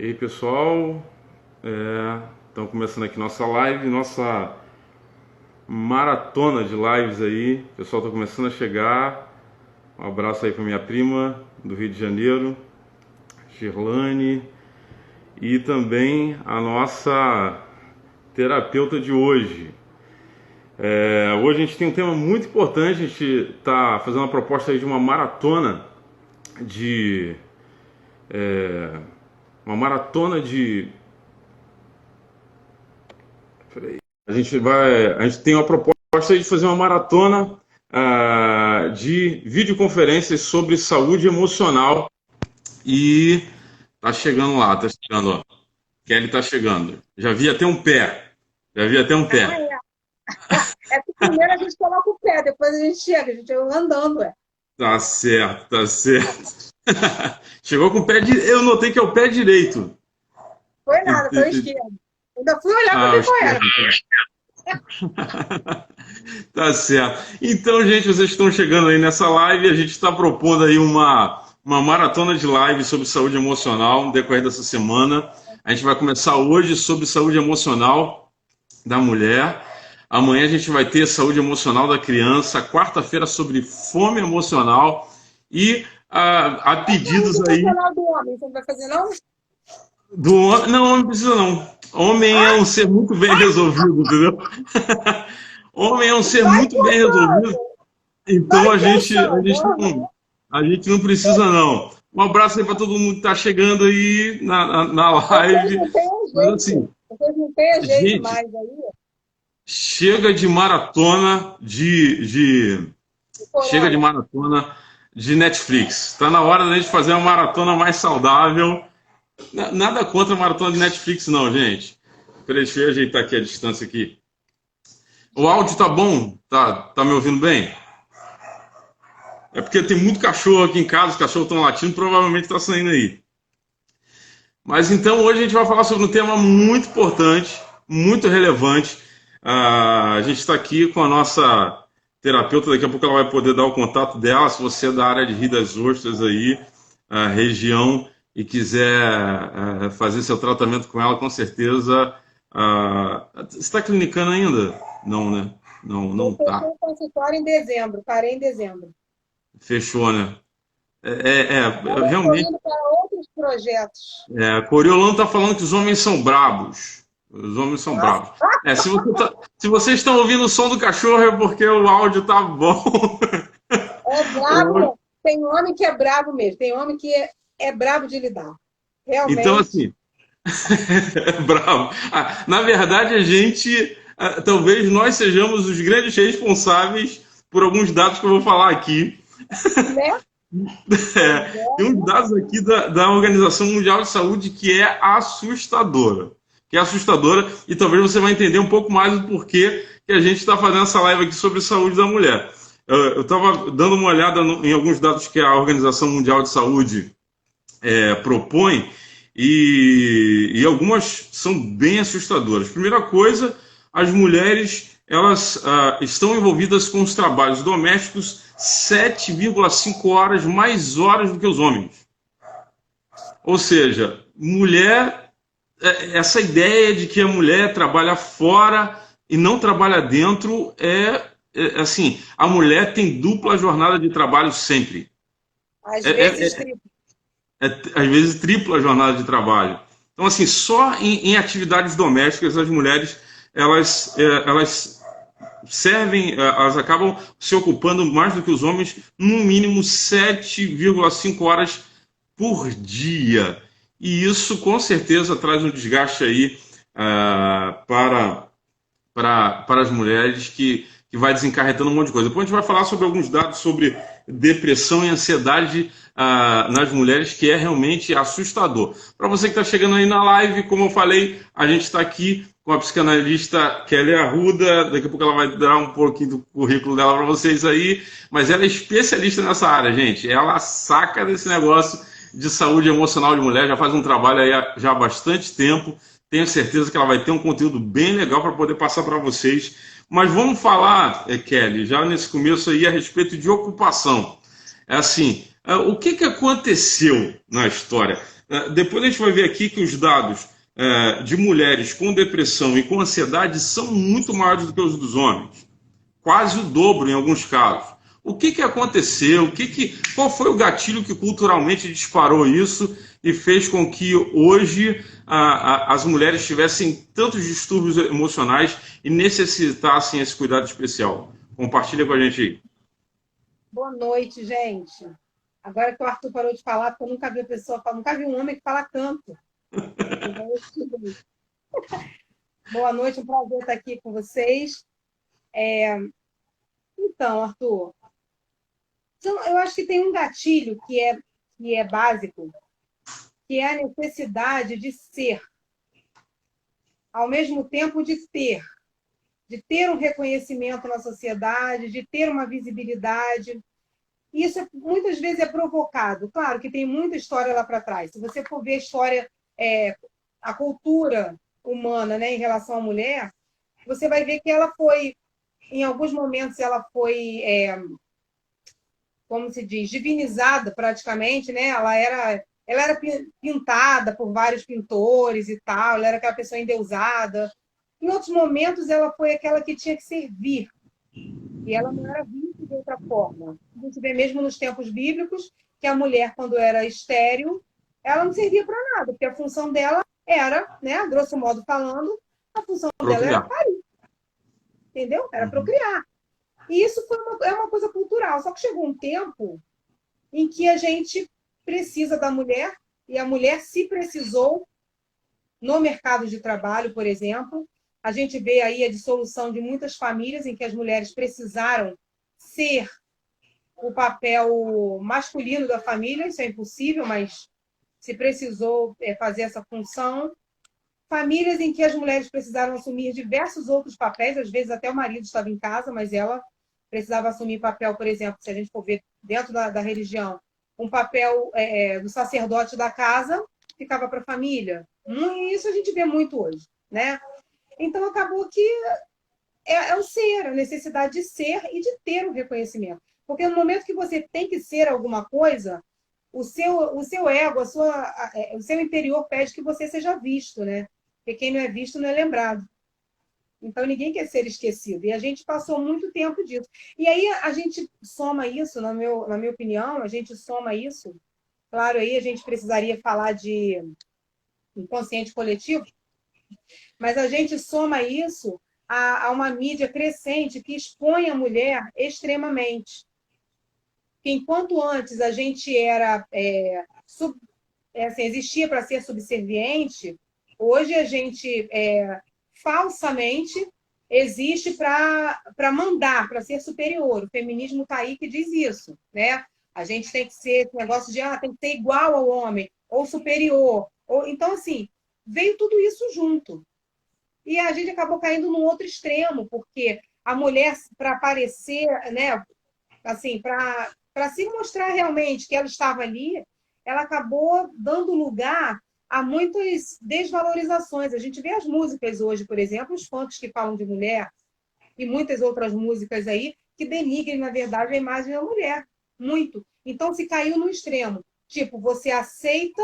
E aí, pessoal, estamos começando aqui nossa live, nossa maratona de lives aí. O pessoal está começando a chegar. Um abraço aí para minha prima do Rio de Janeiro, Shirlane, e também a nossa terapeuta de hoje. Hoje a gente tem um tema muito importante. A gente está fazendo uma proposta aí de uma maratona de uma maratona de a gente tem uma proposta de fazer uma maratona de videoconferências sobre saúde emocional e tá chegando lá, tá chegando, ó. Kelly tá chegando. Já vi até um pé. Já vi até um Ah, pé. é que primeiro a gente coloca o pé, depois a gente chega, a gente vai andando, ué. Tá certo, tá certo. Chegou com o pé direito. Eu notei que é o pé direito. Foi E- nada, foi o e- e- esquerdo. Ainda fui olhar para Ah, o ver qual era. esquerdo. Tá certo. Então, gente, vocês estão chegando aí nessa live. A gente está propondo aí uma maratona de lives sobre saúde emocional no decorrer dessa semana. A gente vai começar hoje sobre saúde emocional da mulher. Amanhã a gente vai ter saúde emocional da criança. Quarta-feira sobre fome emocional. E há pedidos O aí emocional do homem, você não vai fazer, não? do homem. Não, homem não precisa não. Homem é um ser muito bem resolvido, entendeu? Homem é um ser Vai muito bem resolvido. pensando, Então vai não, pensando. a gente não precisa não. Um abraço aí para todo mundo que está chegando aí na Vocês live. não têm Mas jeito. assim, Vocês não têm jeito gente, mais aí. chega de maratona O chega de corona. maratona de Netflix. Está na hora da gente fazer uma maratona mais saudável. Nada contra a maratona de Netflix não, gente. Peraí, deixa eu ajeitar aqui a distância aqui. O áudio tá bom? Tá me ouvindo bem? É porque tem muito cachorro aqui em casa, os cachorros estão latindo, provavelmente está saindo aí. Mas então hoje a gente vai falar sobre um tema muito importante, muito relevante. A gente está aqui com a nossa terapeuta, daqui a pouco ela vai poder dar o contato dela, se você é da área de Rio das Ostras aí, a região, e quiser fazer seu tratamento com ela, com certeza. Você está clinicando ainda? Não, né? Não, Eu não fechei tá. o consultório em dezembro, parei em dezembro. Fechou, né? Agora eu estou Realmente. indo para outros projetos. Coriolano está falando que os homens são brabos. Os homens são bravos. Se vocês estão ouvindo o som do cachorro é porque o áudio tá bom. É brabo. Tem homem que é brabo mesmo. Tem homem que é brabo de lidar. Então, Realmente. assim, é bravo. Na verdade, talvez nós sejamos os grandes responsáveis por alguns dados que eu vou falar aqui. Né? Pois Tem uns é. dados aqui da Organização Mundial de Saúde que é assustadora. Que é assustadora, e talvez você vai entender um pouco mais do porquê que a gente está fazendo essa live aqui sobre saúde da mulher. Eu estava dando uma olhada em alguns dados que a Organização Mundial de Saúde propõe, e algumas são bem assustadoras. Primeira coisa, as mulheres elas estão envolvidas com os trabalhos domésticos 7,5 horas mais horas do que os homens. Ou seja, mulher, essa ideia de que a mulher trabalha fora e não trabalha dentro assim, a mulher tem dupla jornada de trabalho sempre. Às É, é, vezes, é, às vezes tripla jornada de trabalho. Então, assim, só em atividades domésticas as mulheres elas servem, elas acabam se ocupando mais do que os homens, no mínimo 7,5 horas por dia. E isso com certeza traz um desgaste aí para as mulheres que vai desencarretando um monte de coisa. Depois a gente vai falar sobre alguns dados sobre depressão e ansiedade nas mulheres, que é realmente assustador. Para você que está chegando aí na live, como eu falei, a gente está aqui com a psicanalista Kelly Arruda. Daqui a pouco ela vai dar um pouquinho do currículo dela para vocês aí, mas ela é especialista nessa área, gente. Ela saca desse negócio de saúde emocional de mulher, já faz um trabalho aí já há bastante tempo. Tenho certeza que ela vai ter um conteúdo bem legal para poder passar para vocês. Mas vamos falar, Kelly, já nesse começo aí, a respeito de ocupação. É assim, o que aconteceu na história? Depois a gente vai ver aqui que os dados de mulheres com depressão e com ansiedade são muito maiores do que os dos homens. Quase o dobro em alguns casos. O que aconteceu? Qual foi o gatilho que culturalmente disparou isso e fez com que hoje as mulheres tivessem tantos distúrbios emocionais e necessitassem esse cuidado especial? Compartilha com a gente aí. Boa noite, gente. Agora que o Arthur parou de falar, porque eu nunca vi a pessoa, nunca vi um homem que fala tanto. Boa noite, um prazer estar aqui com vocês. Então, Arthur, eu acho que tem um gatilho que é básico, que é a necessidade de ser, ao mesmo tempo de ter um reconhecimento na sociedade, de ter uma visibilidade. Isso muitas vezes é provocado. Claro que tem muita história lá para trás. Se você for ver a história, a cultura humana, né, em relação à mulher, você vai ver que ela foi, em alguns momentos, ela foi, como se diz, divinizada praticamente, né? Ela era pintada por vários pintores e tal, ela era aquela pessoa endeusada. Em outros momentos, ela foi aquela que tinha que servir. E ela não era vista de outra forma. A gente vê mesmo nos tempos bíblicos que a mulher, quando era estéril, ela não servia para nada, porque a função dela era, né, grosso modo falando, a função dela era parir. Entendeu? Era procriar. E isso é uma coisa cultural. Só que chegou um tempo em que a gente precisa da mulher, e a mulher se precisou no mercado de trabalho, por exemplo. A gente vê aí a dissolução de muitas famílias em que as mulheres precisaram ser o papel masculino da família. Isso é impossível, mas se precisou fazer essa função. Famílias em que as mulheres precisaram assumir diversos outros papéis, às vezes até o marido estava em casa, mas ela precisava assumir papel, por exemplo, se a gente for ver dentro da religião, um papel do sacerdote da casa ficava para a família. Isso a gente vê muito hoje, né? Então, acabou que é o ser, a necessidade de ser e de ter um reconhecimento. Porque no momento que você tem que ser alguma coisa, o seu ego, o seu interior pede que você seja visto, né? Porque quem não é visto não é lembrado. Então, ninguém quer ser esquecido. E a gente passou muito tempo disso. E aí, a gente soma isso, na minha opinião, a gente soma isso. Claro, aí a gente precisaria falar de inconsciente coletivo, mas a gente soma isso a uma mídia crescente que expõe a mulher extremamente. Que enquanto antes a gente era existia para ser subserviente, hoje a gente falsamente existe para mandar, para ser superior. O feminismo está aí que diz isso, né? A gente tem que ser esse negócio de tem que ser igual ao homem, ou superior. Então, assim, veio tudo isso junto. E a gente acabou caindo num outro extremo, porque a mulher, para aparecer, né, assim, para se mostrar realmente que ela estava ali, ela acabou dando lugar a muitas desvalorizações. A gente vê as músicas hoje, por exemplo, os funks que falam de mulher, e muitas outras músicas aí, que denigrem, na verdade, a imagem da mulher. Muito. Então, se caiu no extremo. Tipo, você aceita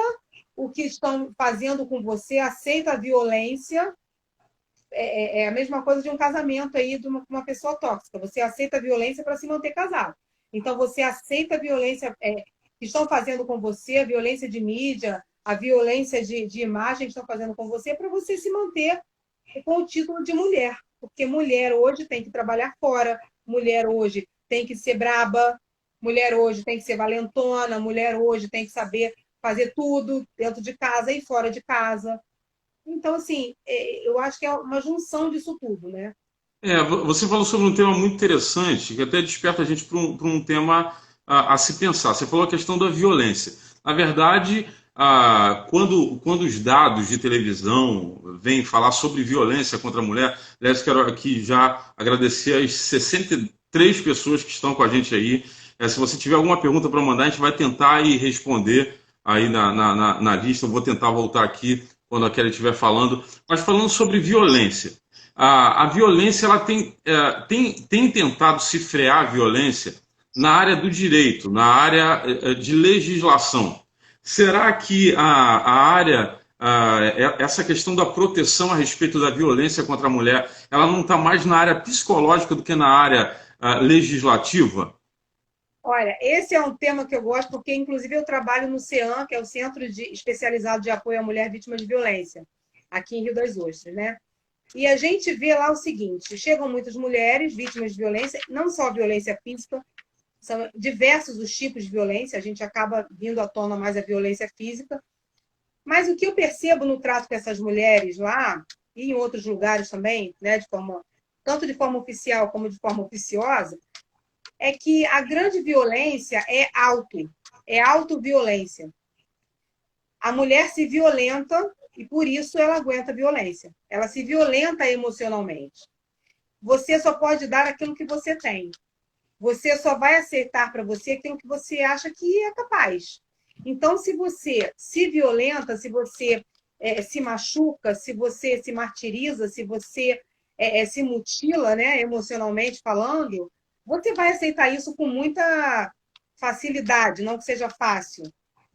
o que estão fazendo com você, aceita a violência. É a mesma coisa de um casamento aí de uma pessoa tóxica. Você aceita a violência para se manter casado. Então, você aceita a violência que estão fazendo com você, a violência de mídia, a violência de imagem que estão fazendo com você, para você se manter com o título de mulher. Porque mulher hoje tem que trabalhar fora, mulher hoje tem que ser braba, mulher hoje tem que ser valentona, mulher hoje tem que saber fazer tudo dentro de casa e fora de casa. Então, assim, eu acho que é uma junção disso tudo, né? Você falou sobre um tema muito interessante, que até desperta a gente para um tema a se pensar. Você falou a questão da violência. Na verdade, quando os dados de televisão vêm falar sobre violência contra a mulher, aliás, quero aqui já agradecer as 63 pessoas que estão com a gente aí. Se você tiver alguma pergunta para mandar, a gente vai tentar ir responder aí na lista. Eu vou tentar voltar aqui quando a Kelly estiver falando. Mas falando sobre violência. A violência ela tem tentado se frear a violência na área do direito, na área de legislação. Será que a área, essa questão da proteção a respeito da violência contra a mulher, ela não está mais na área psicológica do que na área legislativa? Olha, esse é um tema que eu gosto, porque, inclusive, eu trabalho no CEAM, que é o Especializado de Apoio à Mulher Vítima de Violência, aqui em Rio das Ostras, né? E a gente vê lá o seguinte: chegam muitas mulheres vítimas de violência, não só violência física, são diversos os tipos de violência, a gente acaba vindo à tona mais a violência física. Mas o que eu percebo no trato com essas mulheres lá, e em outros lugares também, né, tanto de forma oficial como de forma oficiosa, é que a grande violência é autoviolência. A mulher se violenta e por isso ela aguenta a violência. Ela se violenta emocionalmente. Você só pode dar aquilo que você tem. Você só vai aceitar para você aquilo que você acha que é capaz. Então, se você se violenta, se você se machuca, se você se martiriza, se você se mutila, né, emocionalmente falando, você vai aceitar isso com muita facilidade, não que seja fácil,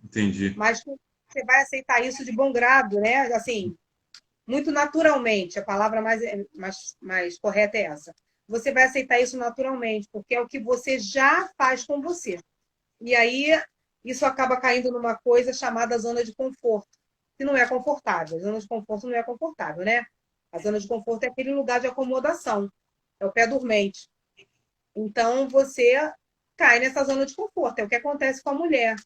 Entendi. mas você vai aceitar isso de bom grado, né? Assim, muito naturalmente, a palavra mais correta é essa. Você vai aceitar isso naturalmente, porque é o que você já faz com você. E aí, isso acaba caindo numa coisa chamada zona de conforto, que não é confortável. A zona de conforto não é confortável, né? A zona de conforto é aquele lugar de acomodação, é o pé dormente. Então, você cai nessa zona de conforto, é o que acontece com a mulher.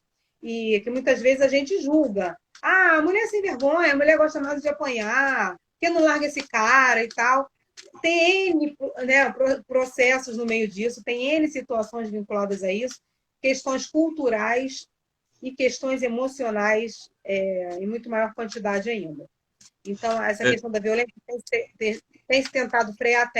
E que muitas vezes a gente julga. Ah, a mulher é sem vergonha, a mulher gosta mais de apanhar, que não larga esse cara e tal. Tem N, né, processos no meio disso, tem N situações vinculadas a isso, questões culturais e questões emocionais em muito maior quantidade ainda. Então, essa É, questão da violência tem se tentado frear?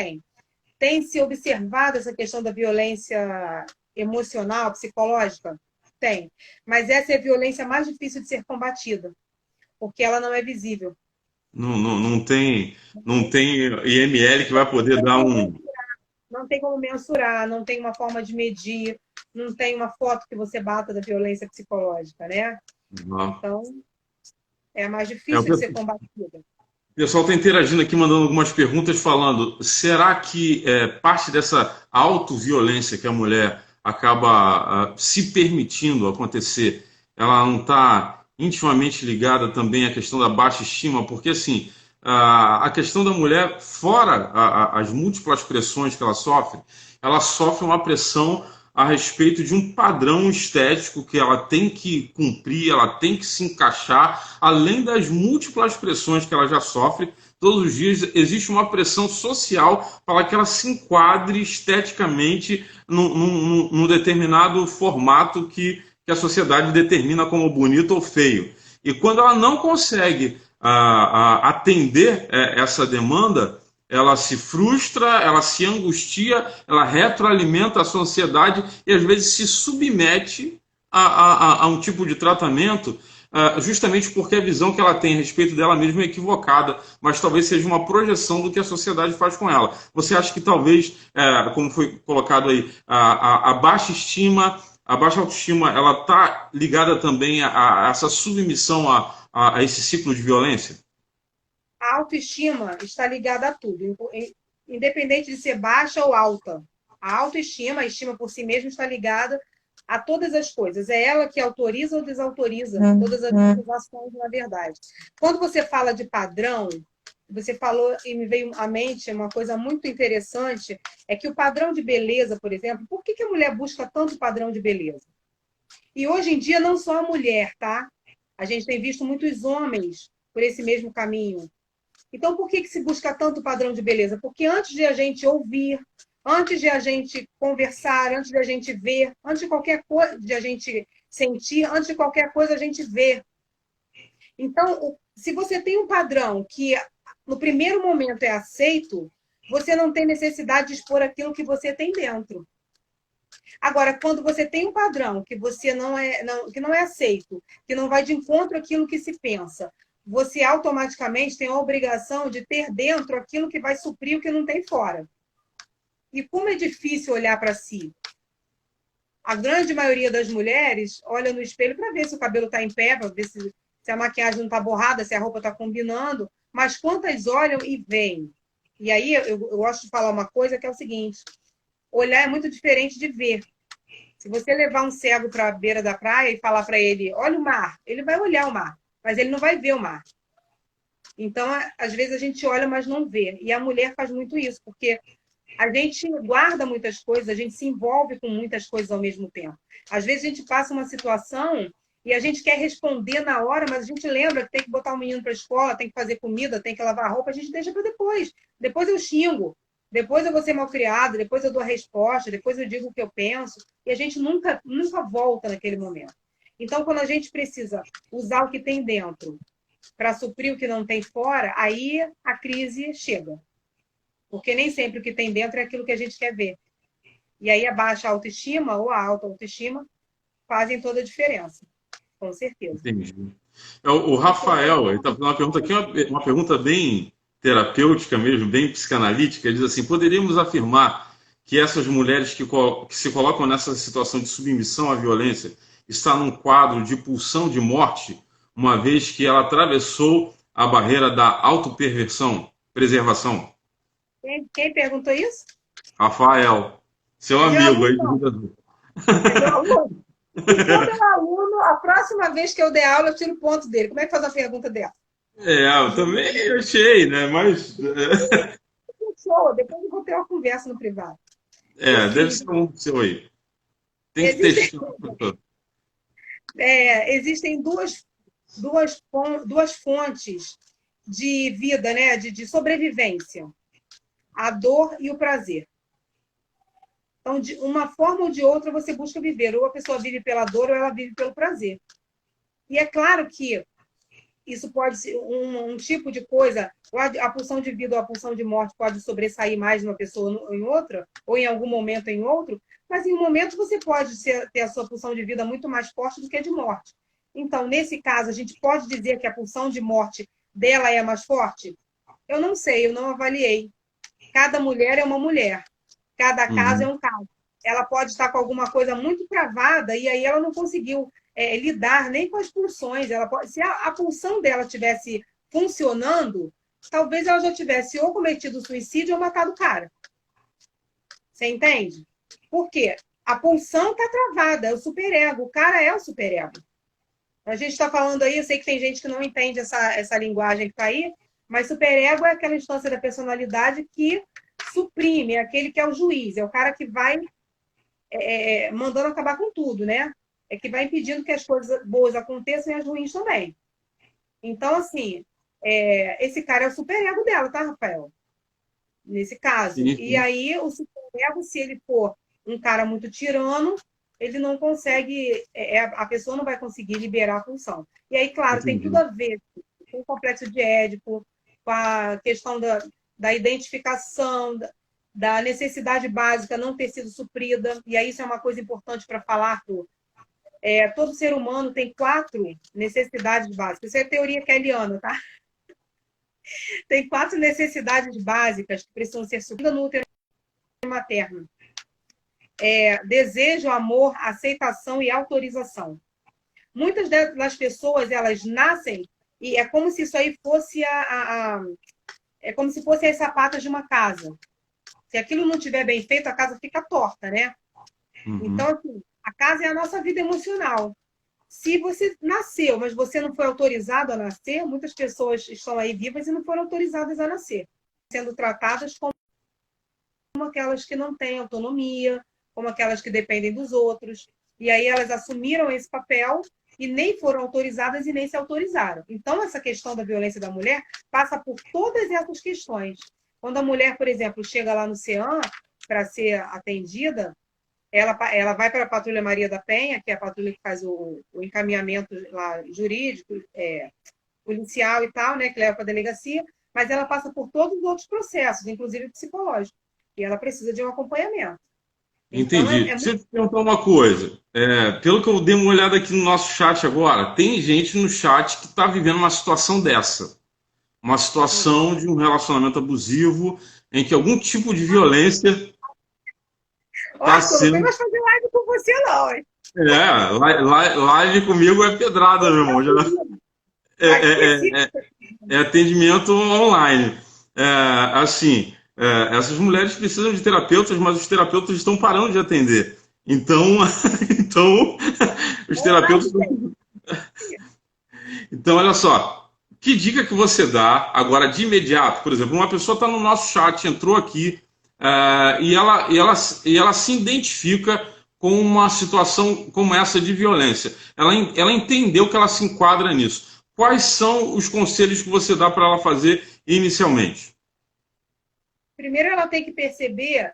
Tem se observado essa questão da violência emocional, psicológica? Tem. Mas essa é a violência mais difícil de ser combatida, porque ela não é visível. não tem IML que vai poder dar um. Não tem como mensurar, não tem uma forma de medir, não tem uma foto que você bata da violência psicológica, né? Então, é mais É, o difícil de ser combatida. pessoal está interagindo aqui, mandando algumas perguntas, falando: será que parte dessa autoviolência que a mulher acaba se permitindo acontecer, ela não está intimamente ligada também à questão da baixa estima? Porque, assim, a questão da mulher, fora as múltiplas pressões que ela sofre uma pressão a respeito de um padrão estético que ela tem que cumprir, ela tem que se encaixar, além das múltiplas pressões que ela já sofre. Todos os dias existe uma pressão social para que ela se enquadre esteticamente num determinado formato que a sociedade determina como bonito ou feio. E quando ela não consegue atender essa demanda, ela se frustra, ela se angustia, ela retroalimenta a sua ansiedade e às vezes se submete a um tipo de tratamento justamente porque a visão que ela tem a respeito dela mesma é equivocada, mas talvez seja uma projeção do que a sociedade faz com ela. Você acha que talvez, como foi colocado aí, a baixa estima, a baixa autoestima, ela está ligada também a essa submissão a esse ciclo de violência? A autoestima está ligada a tudo, independente de ser baixa ou alta. A autoestima, a estima por si mesma, está ligada a todas as coisas. É ela que autoriza ou desautoriza todas as ações, na verdade. Quando você fala de padrão, você falou e me veio à mente uma coisa muito interessante, é que o padrão de beleza, por exemplo, por que a mulher busca tanto padrão de beleza? E hoje em dia, não só a mulher, tá? A gente tem visto muitos homens por esse mesmo caminho. Então, por que se busca tanto padrão de beleza? Porque antes de a gente ouvir, antes de a gente conversar, antes de a gente ver, antes de qualquer coisa, de a gente sentir, antes de qualquer coisa a gente vê. Então, se você tem um padrão que no primeiro momento é aceito, você não tem necessidade de expor aquilo que você tem dentro. Agora, quando você tem um padrão que você que não é aceito, que não vai de encontro àquilo que se pensa, você automaticamente tem a obrigação de ter dentro aquilo que vai suprir o que não tem fora. E como é difícil olhar para si. A grande maioria das mulheres olha no espelho para ver se o cabelo está em pé, para ver se a maquiagem não está borrada, se a roupa está combinando. Mas quantas olham e veem? E aí eu gosto de falar uma coisa que é o seguinte: olhar é muito diferente de ver. Se você levar um cego para a beira da praia e falar para ele, olha o mar, ele vai olhar o mar, mas ele não vai ver o mar. Então, às vezes a gente olha, mas não vê. E a mulher faz muito isso, porque a gente guarda muitas coisas, a gente se envolve com muitas coisas ao mesmo tempo. Às vezes a gente passa uma situação e a gente quer responder na hora, mas a gente lembra que tem que botar o menino para a escola, tem que fazer comida, tem que lavar a roupa, a gente deixa para depois. Depois eu xingo, depois eu vou ser malcriada, depois eu dou a resposta, depois eu digo o que eu penso, e a gente nunca volta naquele momento. Então, quando a gente precisa usar o que tem dentro para suprir o que não tem fora, aí a crise chega. Porque nem sempre o que tem dentro é aquilo que a gente quer ver. E aí a baixa autoestima ou a alta autoestima fazem toda a diferença. Com certeza. Entendi. O Rafael, ele está fazendo uma pergunta aqui, uma pergunta bem terapêutica mesmo, bem psicanalítica. Ele diz assim: poderíamos afirmar que essas mulheres que se colocam nessa situação de submissão à violência está num quadro de pulsão de morte, uma vez que ela atravessou a barreira da autopreservação? Quem perguntou isso? Rafael, seu amigo aí. Se for meu aluno, a próxima vez que eu der aula, eu tiro o ponto dele. Como é que faz uma pergunta dessa? Eu também achei, né? Mas. Depois eu vou ter uma conversa no privado. Deve ser um seu aí. Tem que ter. Existem duas fontes de vida, né? De sobrevivência: a dor e o prazer. Então, de uma forma ou de outra, você busca viver. Ou a pessoa vive pela dor ou ela vive pelo prazer. E é claro que isso pode ser um tipo de coisa, a pulsão de vida ou a pulsão de morte pode sobressair mais numa pessoa em outra, ou em algum momento em outro, mas em um momento você pode ter a sua pulsão de vida muito mais forte do que a de morte. Então, nesse caso, a gente pode dizer que a pulsão de morte dela é mais forte? Eu não sei, eu não avaliei. Cada mulher é uma mulher. Cada caso é um caso. Ela pode estar com alguma coisa muito travada e aí ela não conseguiu lidar nem com as pulsões. Se a pulsão dela estivesse funcionando, talvez ela já tivesse ou cometido suicídio ou matado o cara. Você entende? Por quê? A pulsão está travada, é o superego. O cara é o superego. A gente está falando aí, eu sei que tem gente que não entende essa linguagem que está aí, mas superego é aquela instância da personalidade que suprime, é aquele que é o juiz, é o cara que vai mandando acabar com tudo, né? É que vai impedindo que as coisas boas aconteçam e as ruins também. Então, assim, esse cara é o superego dela, tá, Rafael? Nesse caso. Sim. E aí, o superego, se ele for um cara muito tirano, ele não consegue, a pessoa não vai conseguir liberar a função. E aí, claro, tem tudo a ver com o complexo de Édipo, com a questão da identificação, da necessidade básica não ter sido suprida. E aí isso é uma coisa importante para falar, Arthur. Todo ser humano tem 4 necessidades básicas. Isso é a teoria kelliana, tá? Tem 4 necessidades básicas que precisam ser supridas no útero materno. Desejo, amor, aceitação e autorização. Muitas das pessoas, elas nascem e é como se isso aí fosse é como se fossem as sapatas de uma casa. Se aquilo não estiver bem feito, a casa fica torta, né? Então, assim, a casa é a nossa vida emocional. Se você nasceu, mas você não foi autorizado a nascer, muitas pessoas estão aí vivas e não foram autorizadas a nascer, sendo tratadas como aquelas que não têm autonomia, como aquelas que dependem dos outros. E aí elas assumiram esse papel e nem foram autorizadas e nem se autorizaram. Então, essa questão da violência da mulher passa por todas essas questões. Quando a mulher, por exemplo, chega lá no CEAM para ser atendida, ela vai para a Patrulha Maria da Penha, que é a patrulha que faz o encaminhamento lá, jurídico, policial e tal, né, que leva para a delegacia, mas ela passa por todos os outros processos, inclusive psicológico, e ela precisa de um acompanhamento. Entendi. Então, deixa eu te perguntar uma coisa. Pelo que eu dei uma olhada aqui no nosso chat agora, tem gente no chat que está vivendo uma situação dessa. Uma situação de um relacionamento abusivo, em que algum tipo de violência está sendo... Não vai fazer live com você não, hein? Live comigo é pedrada, meu irmão. É, é, é, é atendimento online. Assim, essas mulheres precisam de terapeutas, mas os terapeutas estão parando de atender. Então, então os terapeutas. Então, olha só. Que dica que você dá agora de imediato? Por exemplo, uma pessoa está no nosso chat, entrou aqui e ela se identifica com uma situação como essa de violência. Ela entendeu que ela se enquadra nisso. Quais são os conselhos que você dá para ela fazer inicialmente? Primeiro, ela tem que perceber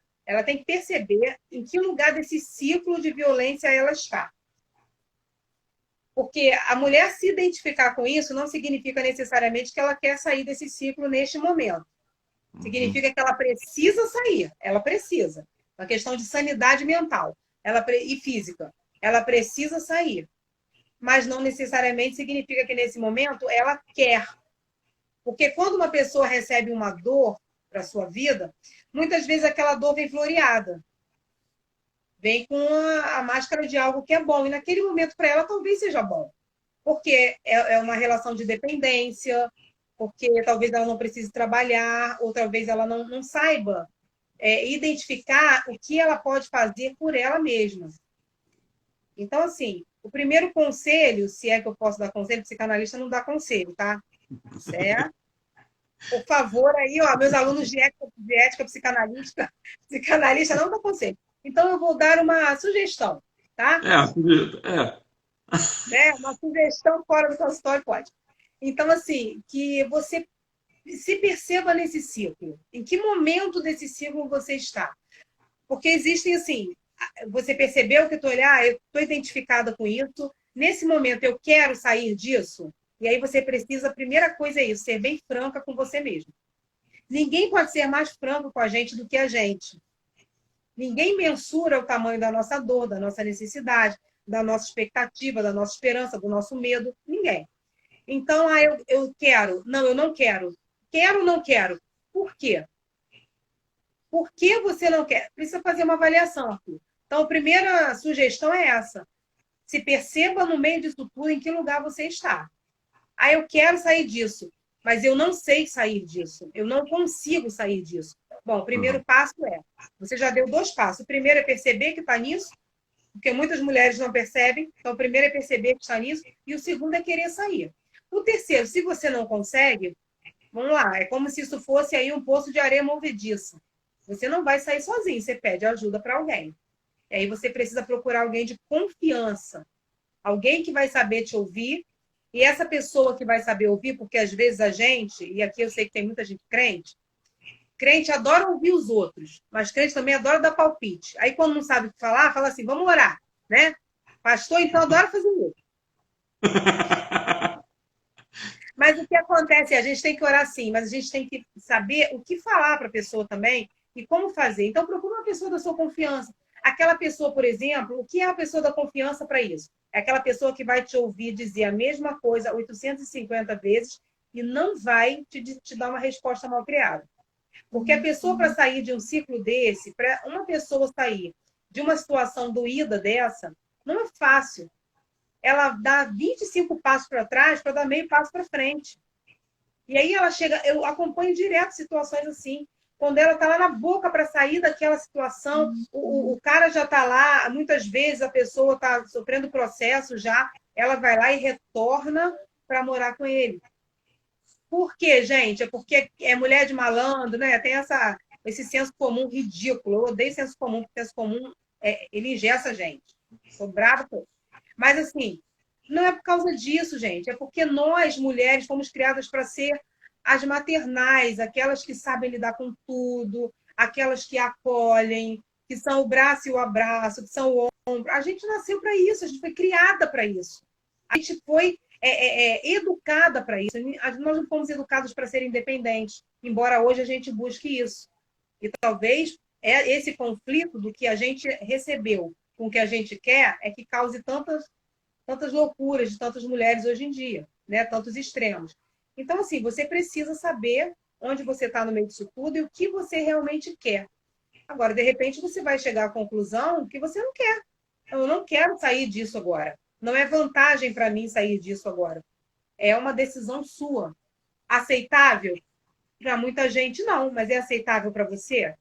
em que lugar desse ciclo de violência ela está. Porque a mulher se identificar com isso não significa necessariamente que ela quer sair desse ciclo neste momento. Significa que ela precisa sair. Ela precisa. Uma questão de sanidade mental e física. Ela precisa sair. Mas não necessariamente significa que nesse momento ela quer. Porque quando uma pessoa recebe uma dor para a sua vida, muitas vezes aquela dor vem floreada. Vem com a máscara de algo que é bom. E naquele momento, para ela, talvez seja bom. Porque é uma relação de dependência, porque talvez ela não precise trabalhar, ou talvez ela não saiba identificar o que ela pode fazer por ela mesma. Então, assim, o primeiro conselho, se é que eu posso dar conselho, psicanalista não dá conselho, tá? Certo? Por favor, aí, ó, meus alunos de ética psicanalística, psicanalista não dá conselho. Então, eu vou dar uma sugestão, tá? Uma sugestão fora do consultório pode. Então, assim, que você se perceba nesse ciclo. Em que momento desse ciclo você está? Porque existem, assim, você percebeu que eu estou identificada com isso, nesse momento eu quero sair disso, e aí você precisa, a primeira coisa é isso, ser bem franca com você mesmo. Ninguém pode ser mais franco com a gente do que a gente. Ninguém mensura o tamanho da nossa dor, da nossa necessidade, da nossa expectativa, da nossa esperança, do nosso medo. Ninguém. Então, eu quero. Não, eu não quero. Quero ou não quero? Por quê? Por que você não quer? Precisa fazer uma avaliação, Arthur. Então, a primeira sugestão é essa. Se perceba no meio disso tudo em que lugar você está. Eu quero sair disso, mas eu não sei sair disso. Eu não consigo sair disso. Bom, o primeiro passo você já deu 2 passos. O primeiro é perceber que está nisso, porque muitas mulheres não percebem. Então, o primeiro é perceber que está nisso, e o segundo é querer sair. O terceiro, se você não consegue, vamos lá, é como se isso fosse aí um poço de areia movediça. Você não vai sair sozinho, você pede ajuda para alguém. E aí você precisa procurar alguém de confiança, alguém que vai saber te ouvir, e essa pessoa que vai saber ouvir, porque às vezes a gente, e aqui eu sei que tem muita gente crente adora ouvir os outros, mas crente também adora dar palpite. Aí quando não sabe o que falar, fala assim, vamos orar, né? Pastor, então, adora fazer isso. Mas o que acontece? A gente tem que orar sim, mas a gente tem que saber o que falar para a pessoa também e como fazer. Então, procura uma pessoa da sua confiança. Aquela pessoa, por exemplo, o que é a pessoa da confiança para isso? É aquela pessoa que vai te ouvir dizer a mesma coisa 850 vezes e não vai te dar uma resposta mal criada. Porque a pessoa, para sair de um ciclo desse, para uma pessoa sair de uma situação doída dessa, não é fácil. Ela dá 25 passos para trás para dar meio passo para frente. E aí ela chega, eu acompanho direto situações assim, quando ela está lá na boca para sair daquela situação, o cara já está lá, muitas vezes a pessoa está sofrendo processo já, ela vai lá e retorna para morar com ele. Por quê, gente? É porque é mulher de malandro, né? Tem esse senso comum ridículo. Eu odeio senso comum, porque senso comum ele engessa a gente. Sou brava com isso. Mas, assim, não é por causa disso, gente. É porque nós, mulheres, fomos criadas para ser as maternais, aquelas que sabem lidar com tudo, aquelas que acolhem, que são o braço e o abraço, que são o ombro. A gente nasceu para isso, a gente foi criada para isso. A gente foi educada para isso. Nós não fomos educados para ser independentes, embora hoje a gente busque isso. E talvez esse conflito do que a gente recebeu com o que a gente quer é que cause tantas loucuras de tantas mulheres hoje em dia, né? Tantos extremos. Então, assim, você precisa saber onde você está no meio disso tudo e o que você realmente quer. Agora, de repente, você vai chegar à conclusão que você não quer. Eu não quero sair disso agora. Não é vantagem para mim sair disso agora. É uma decisão sua. Aceitável? Para muita gente, não. Mas é aceitável para você?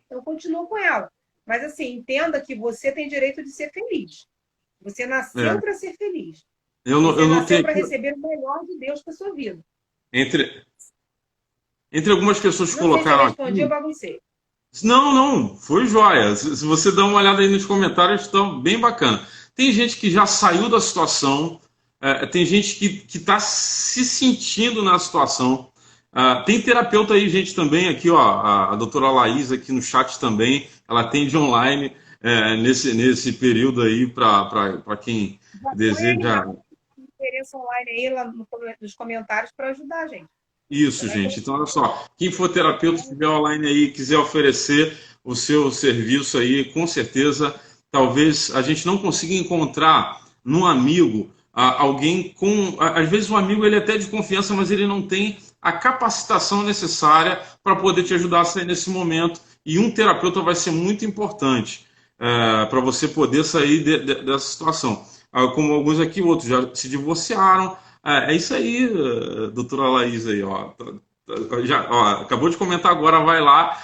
Então, continua com ela. Mas, assim, entenda que você tem direito de ser feliz. Você nasceu É, para ser feliz. eu Você notei nasceu para aqui, receber o melhor de Deus para sua vida. entre, entre algumas pessoas que Não sei se eu colocaram respondi ou aqui. baguncei. Não, não, foi joia. Se você dá uma olhada aí nos comentários, estão bem bacana. Tem gente que já saiu da situação, tem gente que está se sentindo na situação. Tem terapeuta aí, gente, também, aqui, ó, a doutora Laís aqui no chat também, ela atende online nesse período aí para quem Já foi deseja. animado com interesse online aí lá nos comentários para ajudar a gente. Isso, Vai gente. colocar. Então, olha só, quem for terapeuta, estiver online aí, quiser oferecer o seu serviço aí, com certeza, talvez a gente não consiga encontrar num amigo alguém com, às vezes um amigo ele é até de confiança, mas ele não tem a capacitação necessária para poder te ajudar a sair nesse momento. E um terapeuta vai ser muito importante para você poder sair dessa situação. Como alguns aqui, outros já se divorciaram. É isso aí, doutora Laís aí, ó. Já, ó, acabou de comentar agora, vai lá,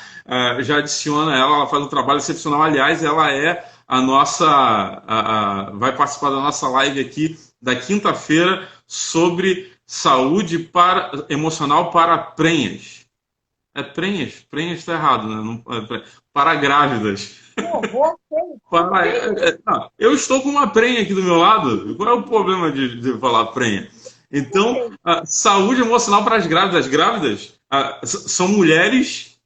já adiciona ela, ela faz um trabalho excepcional. Aliás, ela é a nossa, vai participar da nossa live aqui da quinta-feira sobre saúde emocional para prenhas. É prenhas? Prenhas está errado, né? Não, para grávidas. Que horror, Não, eu estou com uma prenha aqui do meu lado. Qual é o problema de falar prenha? Então, a saúde emocional para as grávidas. As grávidas são mulheres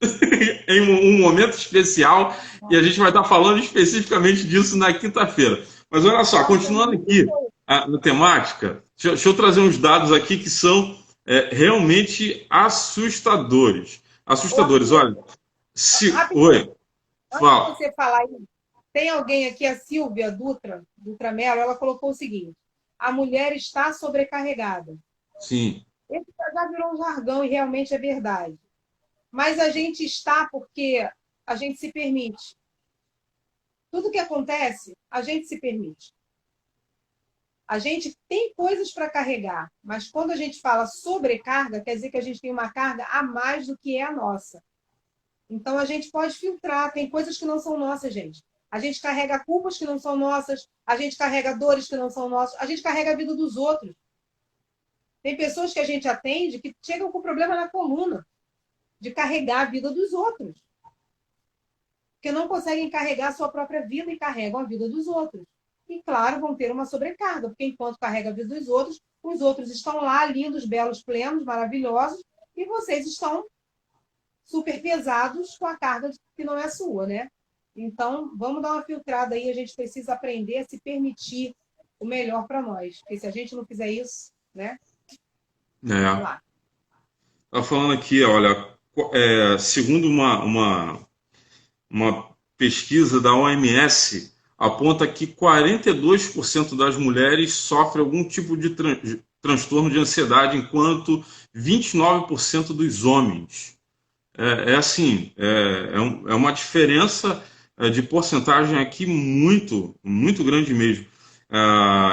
em um momento especial e a gente vai estar falando especificamente disso na quinta-feira. Mas olha só, continuando aqui na temática, deixa eu trazer uns dados aqui que são realmente assustadores. Assustadores, olha. Rapidinho, Oi, antes de fala. você falar aí, tem alguém aqui, a Silvia Dutra Mello, ela colocou o seguinte: a mulher está sobrecarregada. Sim. Esse já virou um jargão e realmente é verdade. Mas a gente está porque a gente se permite. Tudo que acontece, a gente se permite. A gente tem coisas para carregar, mas quando a gente fala sobrecarga, quer dizer que a gente tem uma carga a mais do que é a nossa. Então a gente pode filtrar, tem coisas que não são nossas, gente. A gente carrega culpas que não são nossas, a gente carrega dores que não são nossas, a gente carrega a vida dos outros. Tem pessoas que a gente atende que chegam com problema na coluna de carregar a vida dos outros. Porque não conseguem carregar a sua própria vida e carregam a vida dos outros. E, claro, vão ter uma sobrecarga, porque enquanto carrega a vida dos outros, os outros estão lá, lindos, belos, plenos, maravilhosos, e vocês estão super pesados com a carga que não é sua, né? Então, vamos dar uma filtrada aí, a gente precisa aprender a se permitir o melhor para nós. Porque se a gente não fizer isso, né? Vamos É. lá. Tá falando aqui, olha, segundo uma pesquisa da OMS, aponta que 42% das mulheres sofrem algum tipo de transtorno de ansiedade, enquanto 29% dos homens. Assim, é uma diferença de porcentagem aqui muito, muito grande mesmo.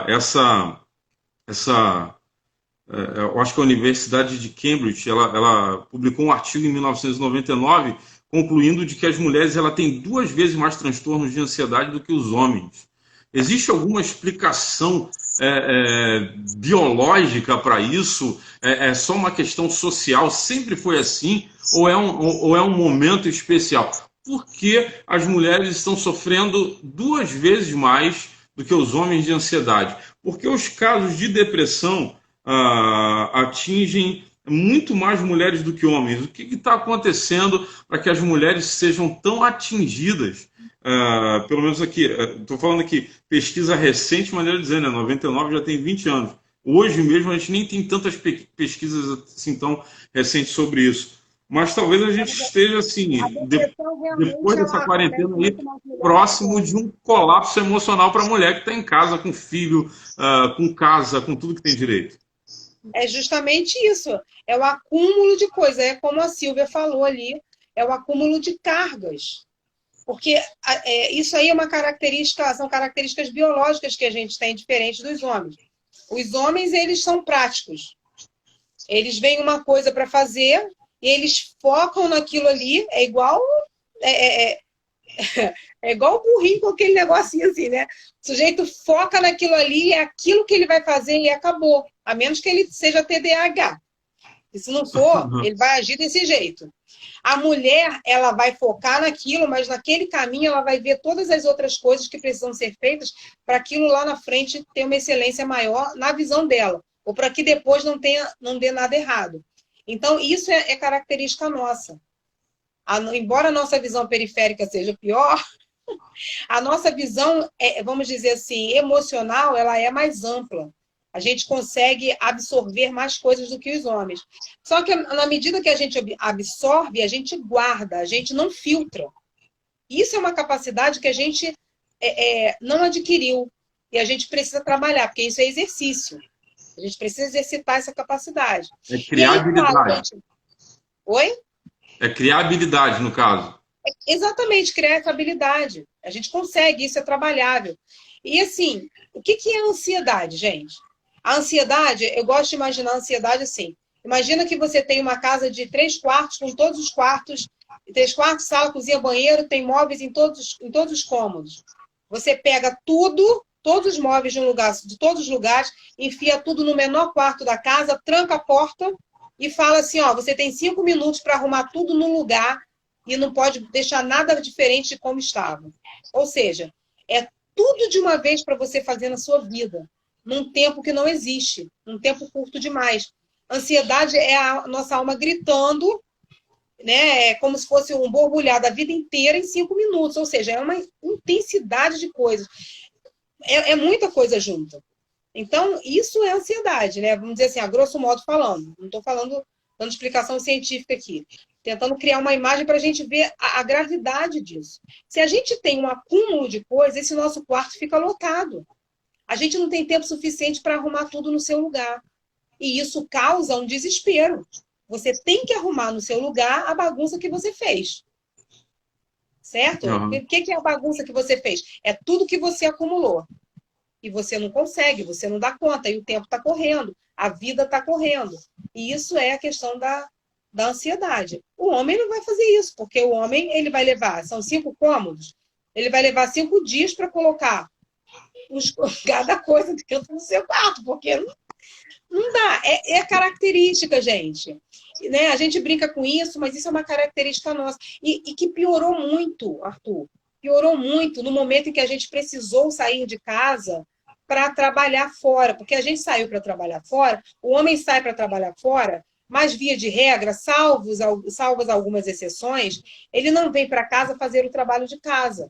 Essa eu acho que a Universidade de Cambridge ela publicou um artigo em 1999 concluindo de que as mulheres ela têm 2 vezes mais transtornos de ansiedade do que os homens. Existe alguma explicação biológica para isso? É só uma questão social? Sempre foi assim? Ou é um momento especial? Por que as mulheres estão sofrendo 2 vezes mais do que os homens de ansiedade? Porque os casos de depressão atingem muito mais mulheres do que homens. O que está acontecendo para que as mulheres sejam tão atingidas? Pelo menos aqui, estou falando aqui, pesquisa recente, maneira de dizer, né? 99 já tem 20 anos. Hoje mesmo a gente nem tem tantas pesquisas assim tão recentes sobre isso. Mas talvez a gente esteja assim, A depressão realmente depois dessa ela acontece quarentena aí, muito mais mulheres que próximo de homens. um colapso emocional para a mulher que está em casa com filho, com casa, com tudo que tem direito. É justamente isso. É o acúmulo de coisas. É como a Silvia falou ali, é o acúmulo de cargas. Porque isso aí é uma característica, são características biológicas que a gente tem diferente dos homens. Os homens, eles são práticos. Eles veem uma coisa para fazer e eles focam naquilo ali. É igual o burrinho com aquele negocinho assim, né? O sujeito foca naquilo ali, é aquilo que ele vai fazer e acabou. A menos que ele seja TDAH. E se não for, ele vai agir desse jeito. A mulher, ela vai focar naquilo, mas naquele caminho ela vai ver todas as outras coisas que precisam ser feitas para aquilo lá na frente ter uma excelência maior na visão dela, ou para que depois não dê nada errado. Então, isso é característica nossa. Embora a nossa visão periférica seja pior, a nossa visão, vamos dizer assim, emocional, ela é mais ampla. A gente consegue absorver mais coisas do que os homens. Só que na medida que a gente absorve, a gente guarda, a gente não filtra. Isso é uma capacidade que a gente não adquiriu. E a gente precisa trabalhar, porque isso é exercício. A gente precisa exercitar essa capacidade. É criar habilidade. Oi? É criar habilidade, no caso. Exatamente, criar essa habilidade. A gente consegue, isso é trabalhável. E assim, o que é a ansiedade, gente? A ansiedade, eu gosto de imaginar a ansiedade assim. Imagina que você tem uma casa de 3 quartos, com todos os quartos, 3 quartos, sala, cozinha, banheiro, tem móveis em todos os cômodos. Você pega tudo, todos os móveis de todos os lugares, enfia tudo no menor quarto da casa, tranca a porta e fala assim, ó, você tem 5 minutos para arrumar tudo no lugar e não pode deixar nada diferente de como estava. Ou seja, é tudo de uma vez para você fazer na sua vida, num tempo que não existe, num tempo curto demais. Ansiedade é a nossa alma gritando, né? É como se fosse um borbulhar da vida inteira em 5 minutos, ou seja, é uma intensidade de coisas. É muita coisa junta. Então, isso é ansiedade, né? Vamos dizer assim, a grosso modo falando. Não estou dando explicação científica aqui. Tentando criar uma imagem para a gente ver a gravidade disso. Se a gente tem um acúmulo de coisas, esse nosso quarto fica lotado. A gente não tem tempo suficiente para arrumar tudo no seu lugar. E isso causa um desespero. Você tem que arrumar no seu lugar a bagunça que você fez. Certo? Uhum. O que é a bagunça que você fez? É tudo que você acumulou. E você não consegue, você não dá conta. E o tempo está correndo, a vida está correndo. E isso é a questão da ansiedade. O homem não vai fazer isso, porque o homem ele vai levar, são 5 cômodos, ele vai levar 5 dias para colocar cada coisa dentro do seu quarto, porque não dá. É característica, gente. Né? A gente brinca com isso, mas isso é uma característica nossa. E que piorou muito, Arthur. Piorou muito no momento em que a gente precisou sair de casa para trabalhar fora. Porque a gente saiu para trabalhar fora, o homem sai para trabalhar fora, mas via de regra, salvas algumas exceções, ele não vem para casa fazer o trabalho de casa.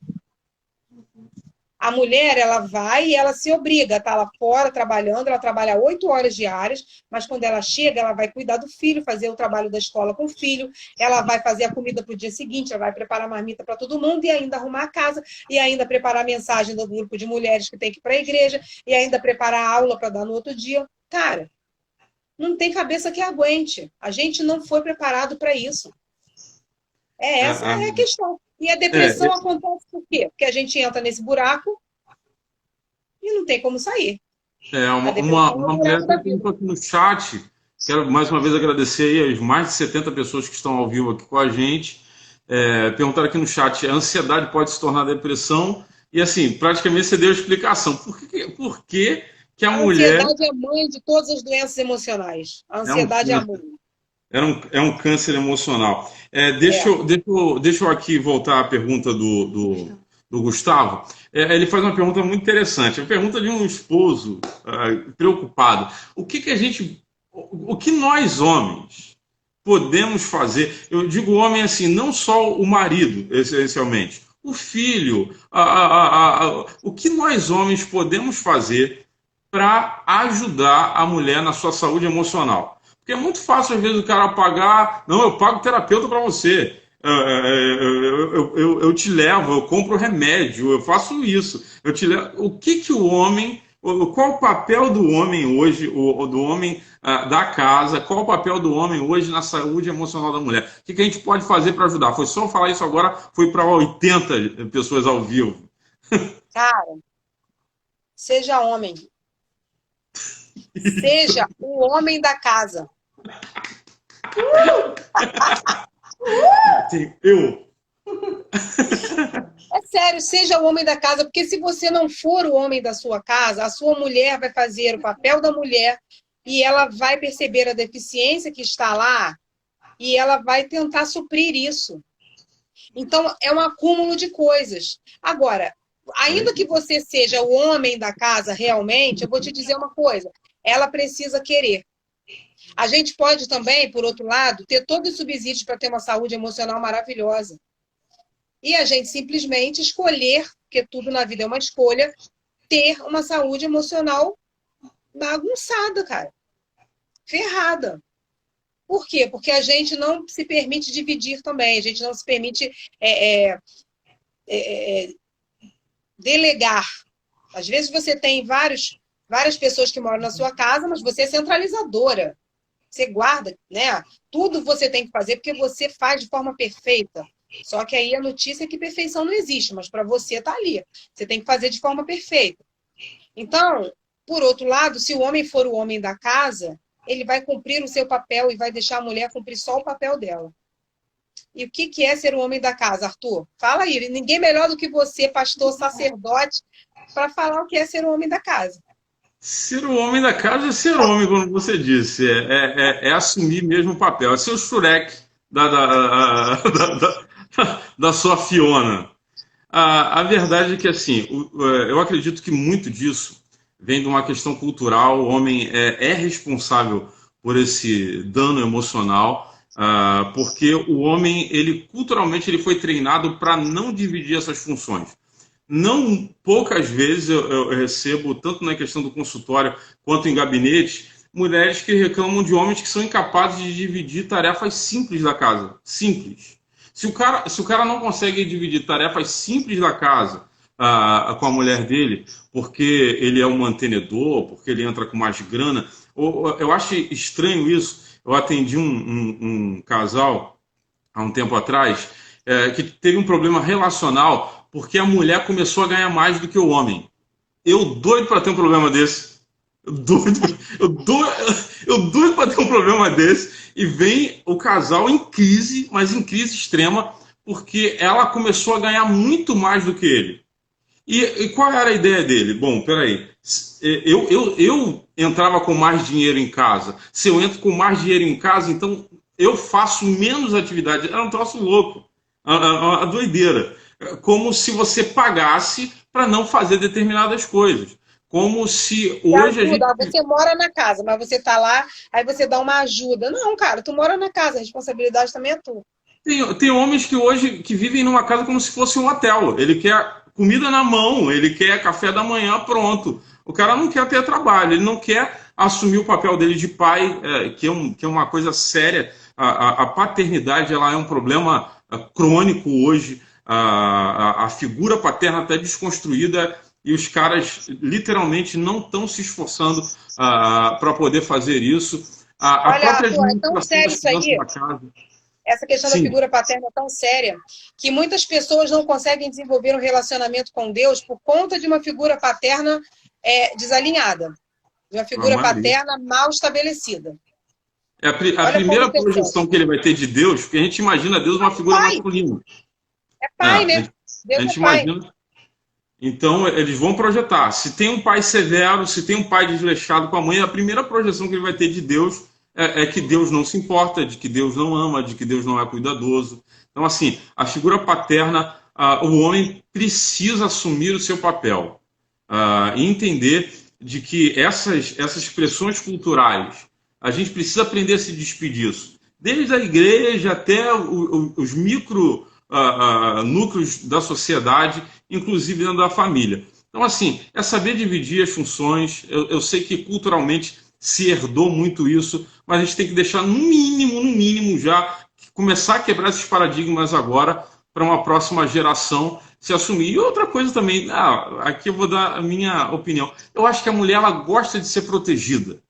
A mulher, ela vai e ela se obriga a estar lá fora trabalhando, ela trabalha 8 horas diárias, mas quando ela chega, ela vai cuidar do filho, fazer o trabalho da escola com o filho, ela vai fazer a comida para o dia seguinte, ela vai preparar marmita para todo mundo e ainda arrumar a casa, e ainda preparar a mensagem do grupo de mulheres que tem que ir para a igreja, e ainda preparar a aula para dar no outro dia. Cara, não tem cabeça que aguente. A gente não foi preparado para isso. Essa é a questão. E a depressão acontece por quê? Porque a gente entra nesse buraco e não tem como sair. Uma mulher perguntou aqui no chat, quero mais uma vez agradecer aí as mais de 70 pessoas que estão ao vivo aqui com a gente. Perguntaram aqui no chat, a ansiedade pode se tornar depressão? E assim, praticamente você deu a explicação. Por que a mulher... A ansiedade é a mãe de todas as doenças emocionais. A ansiedade é a mãe. É um câncer emocional. Deixa eu aqui voltar à pergunta do Gustavo. Ele faz uma pergunta muito interessante. A pergunta de um esposo preocupado. O que nós homens podemos fazer? Eu digo homem assim, não só o marido, essencialmente. O filho. O que nós homens podemos fazer para ajudar a mulher na sua saúde emocional? Porque é muito fácil, às vezes, o cara pagar... Não, eu pago terapeuta para você. Eu te levo, eu compro remédio, eu faço isso. Eu te levo. O que o homem qual o papel do homem hoje, do homem da casa, qual o papel do homem hoje na saúde emocional da mulher? O que a gente pode fazer para ajudar? Foi só falar isso agora, foi para 80 pessoas ao vivo. Cara, seja homem. Seja o homem da casa. Eu. É sério, seja o homem da casa, porque se você não for o homem da sua casa, a sua mulher vai fazer o papel da mulher e ela vai perceber a deficiência que está lá e ela vai tentar suprir isso. Então, é um acúmulo de coisas. Agora, ainda que você seja o homem da casa realmente, eu vou te dizer uma coisa, ela precisa querer. A gente pode também, por outro lado, ter todos os subsídios para ter uma saúde emocional maravilhosa. E a gente simplesmente escolher, porque tudo na vida é uma escolha, ter uma saúde emocional bagunçada, cara. Ferrada. Por quê? Porque a gente não se permite dividir também, a gente não se permite delegar. Às vezes você tem várias pessoas que moram na sua casa, mas você é centralizadora. Você guarda, né? Tudo você tem que fazer porque você faz de forma perfeita. Só que aí a notícia é que perfeição não existe, mas para você tá ali. Você tem que fazer de forma perfeita. Então, por outro lado, se o homem for o homem da casa, ele vai cumprir o seu papel e vai deixar a mulher cumprir só o papel dela. E o que é ser o homem da casa, Arthur? Fala aí. Ninguém melhor do que você, pastor, sacerdote, para falar o que é ser o homem da casa. Ser o homem da casa é ser homem, como você disse. É assumir mesmo o papel. É ser o Shurek da sua Fiona. A verdade é que, assim, eu acredito que muito disso vem de uma questão cultural. O homem é responsável por esse dano emocional, porque o homem, culturalmente, ele foi treinado para não dividir essas funções. Não poucas vezes eu recebo, tanto na questão do consultório quanto em gabinete, mulheres que reclamam de homens que são incapazes de dividir tarefas simples da casa. Simples. Se o cara não consegue dividir tarefas simples da casa com a mulher dele, porque ele é um mantenedor, porque ele entra com mais grana, eu acho estranho isso. Eu atendi um casal há um tempo atrás que teve um problema relacional porque a mulher começou a ganhar mais do que o homem. Eu doido para ter um problema desse. Eu doido para ter um problema desse. E vem o casal em crise, mas em crise extrema, porque ela começou a ganhar muito mais do que ele. E qual era a ideia dele? Bom, peraí. Eu entrava com mais dinheiro em casa. Se eu entro com mais dinheiro em casa, então eu faço menos atividade. Era um troço louco. A doideira. Como se você pagasse para não fazer determinadas coisas. Como se hoje a gente... Você mora na casa, mas você tá lá, aí você dá uma ajuda. Não, cara, tu mora na casa, a responsabilidade também é tua. Tem homens que hoje que vivem numa casa como se fosse um hotel. Ele quer comida na mão, ele quer café da manhã pronto. O cara não quer ter trabalho, ele não quer assumir o papel dele de pai, que é uma coisa séria. A paternidade ela é um problema crônico hoje. A figura paterna está desconstruída e os caras literalmente não estão se esforçando para poder fazer isso. Olha, Arthur, é tão sério isso aí. Essa questão Sim. da figura paterna é tão séria que muitas pessoas não conseguem desenvolver um relacionamento com Deus por conta de uma figura paterna desalinhada, de uma figura paterna mal estabelecida. A primeira projeção que ele vai ter de Deus, porque a gente imagina Deus uma figura masculina. É pai, né? A gente imagina. Então, eles vão projetar. Se tem um pai severo, se tem um pai desleixado com a mãe, a primeira projeção que ele vai ter de Deus é que Deus não se importa, de que Deus não ama, de que Deus não é cuidadoso. Então, assim, a figura paterna, o homem precisa assumir o seu papel e entender de que essas pressões culturais, a gente precisa aprender a se despedir disso. Desde a igreja até os micro núcleos da sociedade, inclusive dentro da família. Então, assim, é saber dividir as funções. Eu sei que culturalmente se herdou muito isso, mas a gente tem que deixar no mínimo já, começar a quebrar esses paradigmas agora para uma próxima geração se assumir. E outra coisa também, aqui eu vou dar a minha opinião. Eu acho que a mulher ela gosta de ser protegida.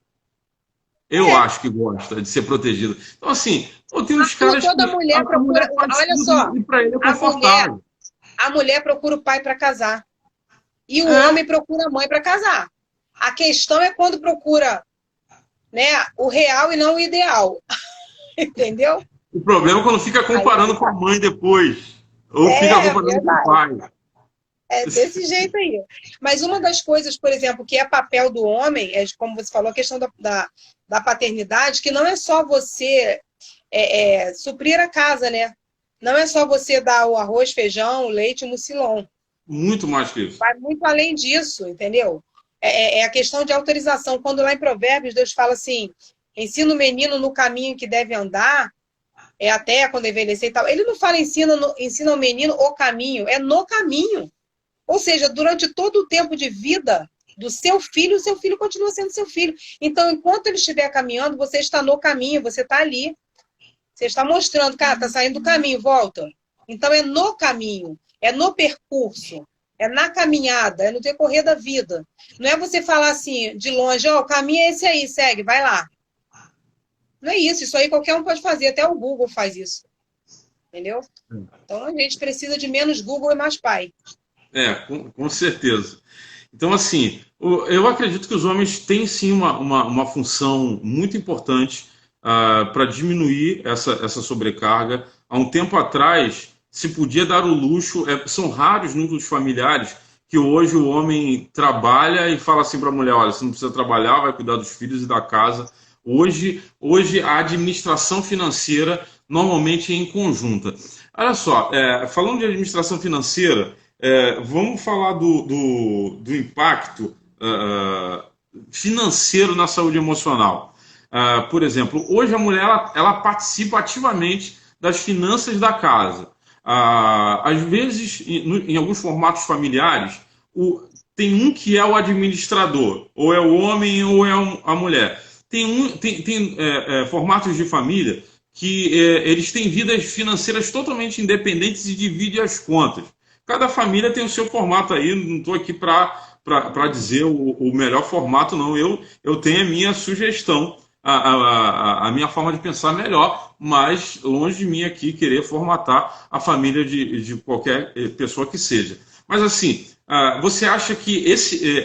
Eu É. acho que gosta de ser protegida. Então, assim, tem uns caras Toda que mulher a procura. mulher faz Olha tudo só, e para ele é a mulher, confortável. a mulher procura o pai para casar. E o É, homem procura a mãe para casar. A questão é quando procura, né, o real e não o ideal. Entendeu? o problema é quando fica Aí é comparando que com a tá. mãe depois. Ou fica É comparando com o verdade. pai. É desse jeito aí. Mas uma das coisas, por exemplo, que é papel do homem, é como você falou, a questão da paternidade, que não é só você suprir a casa, né? Não é só você dar o arroz, feijão, o leite, o mucilon. Muito mais que isso. Vai muito além disso, entendeu? É a questão de autorização. Quando lá em Provérbios Deus fala assim, ensina o menino no caminho que deve andar, até quando envelhecer e tal. Ele não fala ensina o menino o caminho, é no caminho. Ou seja, durante todo o tempo de vida do seu filho, o seu filho continua sendo seu filho. Então, enquanto ele estiver caminhando, você está no caminho, você está ali. Você está mostrando, cara, está saindo do caminho, volta. Então, é no caminho, é no percurso, é na caminhada, é no decorrer da vida. Não é você falar assim, de longe, o caminho é esse aí, segue, vai lá. Não é isso aí qualquer um pode fazer, até o Google faz isso. Entendeu? Então, a gente precisa de menos Google e mais pai. Com certeza. Então, assim, eu acredito que os homens têm sim uma função muito importante para diminuir essa sobrecarga. Há um tempo atrás, se podia dar o luxo, são raros núcleos familiares que hoje o homem trabalha e fala assim para a mulher: olha, você não precisa trabalhar, vai cuidar dos filhos e da casa. Hoje a administração financeira normalmente é em conjunta. Olha só, falando de administração financeira, vamos falar do impacto financeiro na saúde emocional. Por exemplo, hoje a mulher ela participa ativamente das finanças da casa. Às vezes, em alguns formatos familiares, tem um que é o administrador, ou é o homem ou é a mulher. Tem formatos de família que eles têm vidas financeiras totalmente independentes e dividem as contas. Cada família tem o seu formato aí, não estou aqui para dizer o melhor formato, não. Eu tenho a minha sugestão, a minha forma de pensar melhor, mas longe de mim aqui querer formatar a família de qualquer pessoa que seja. Mas assim, você acha que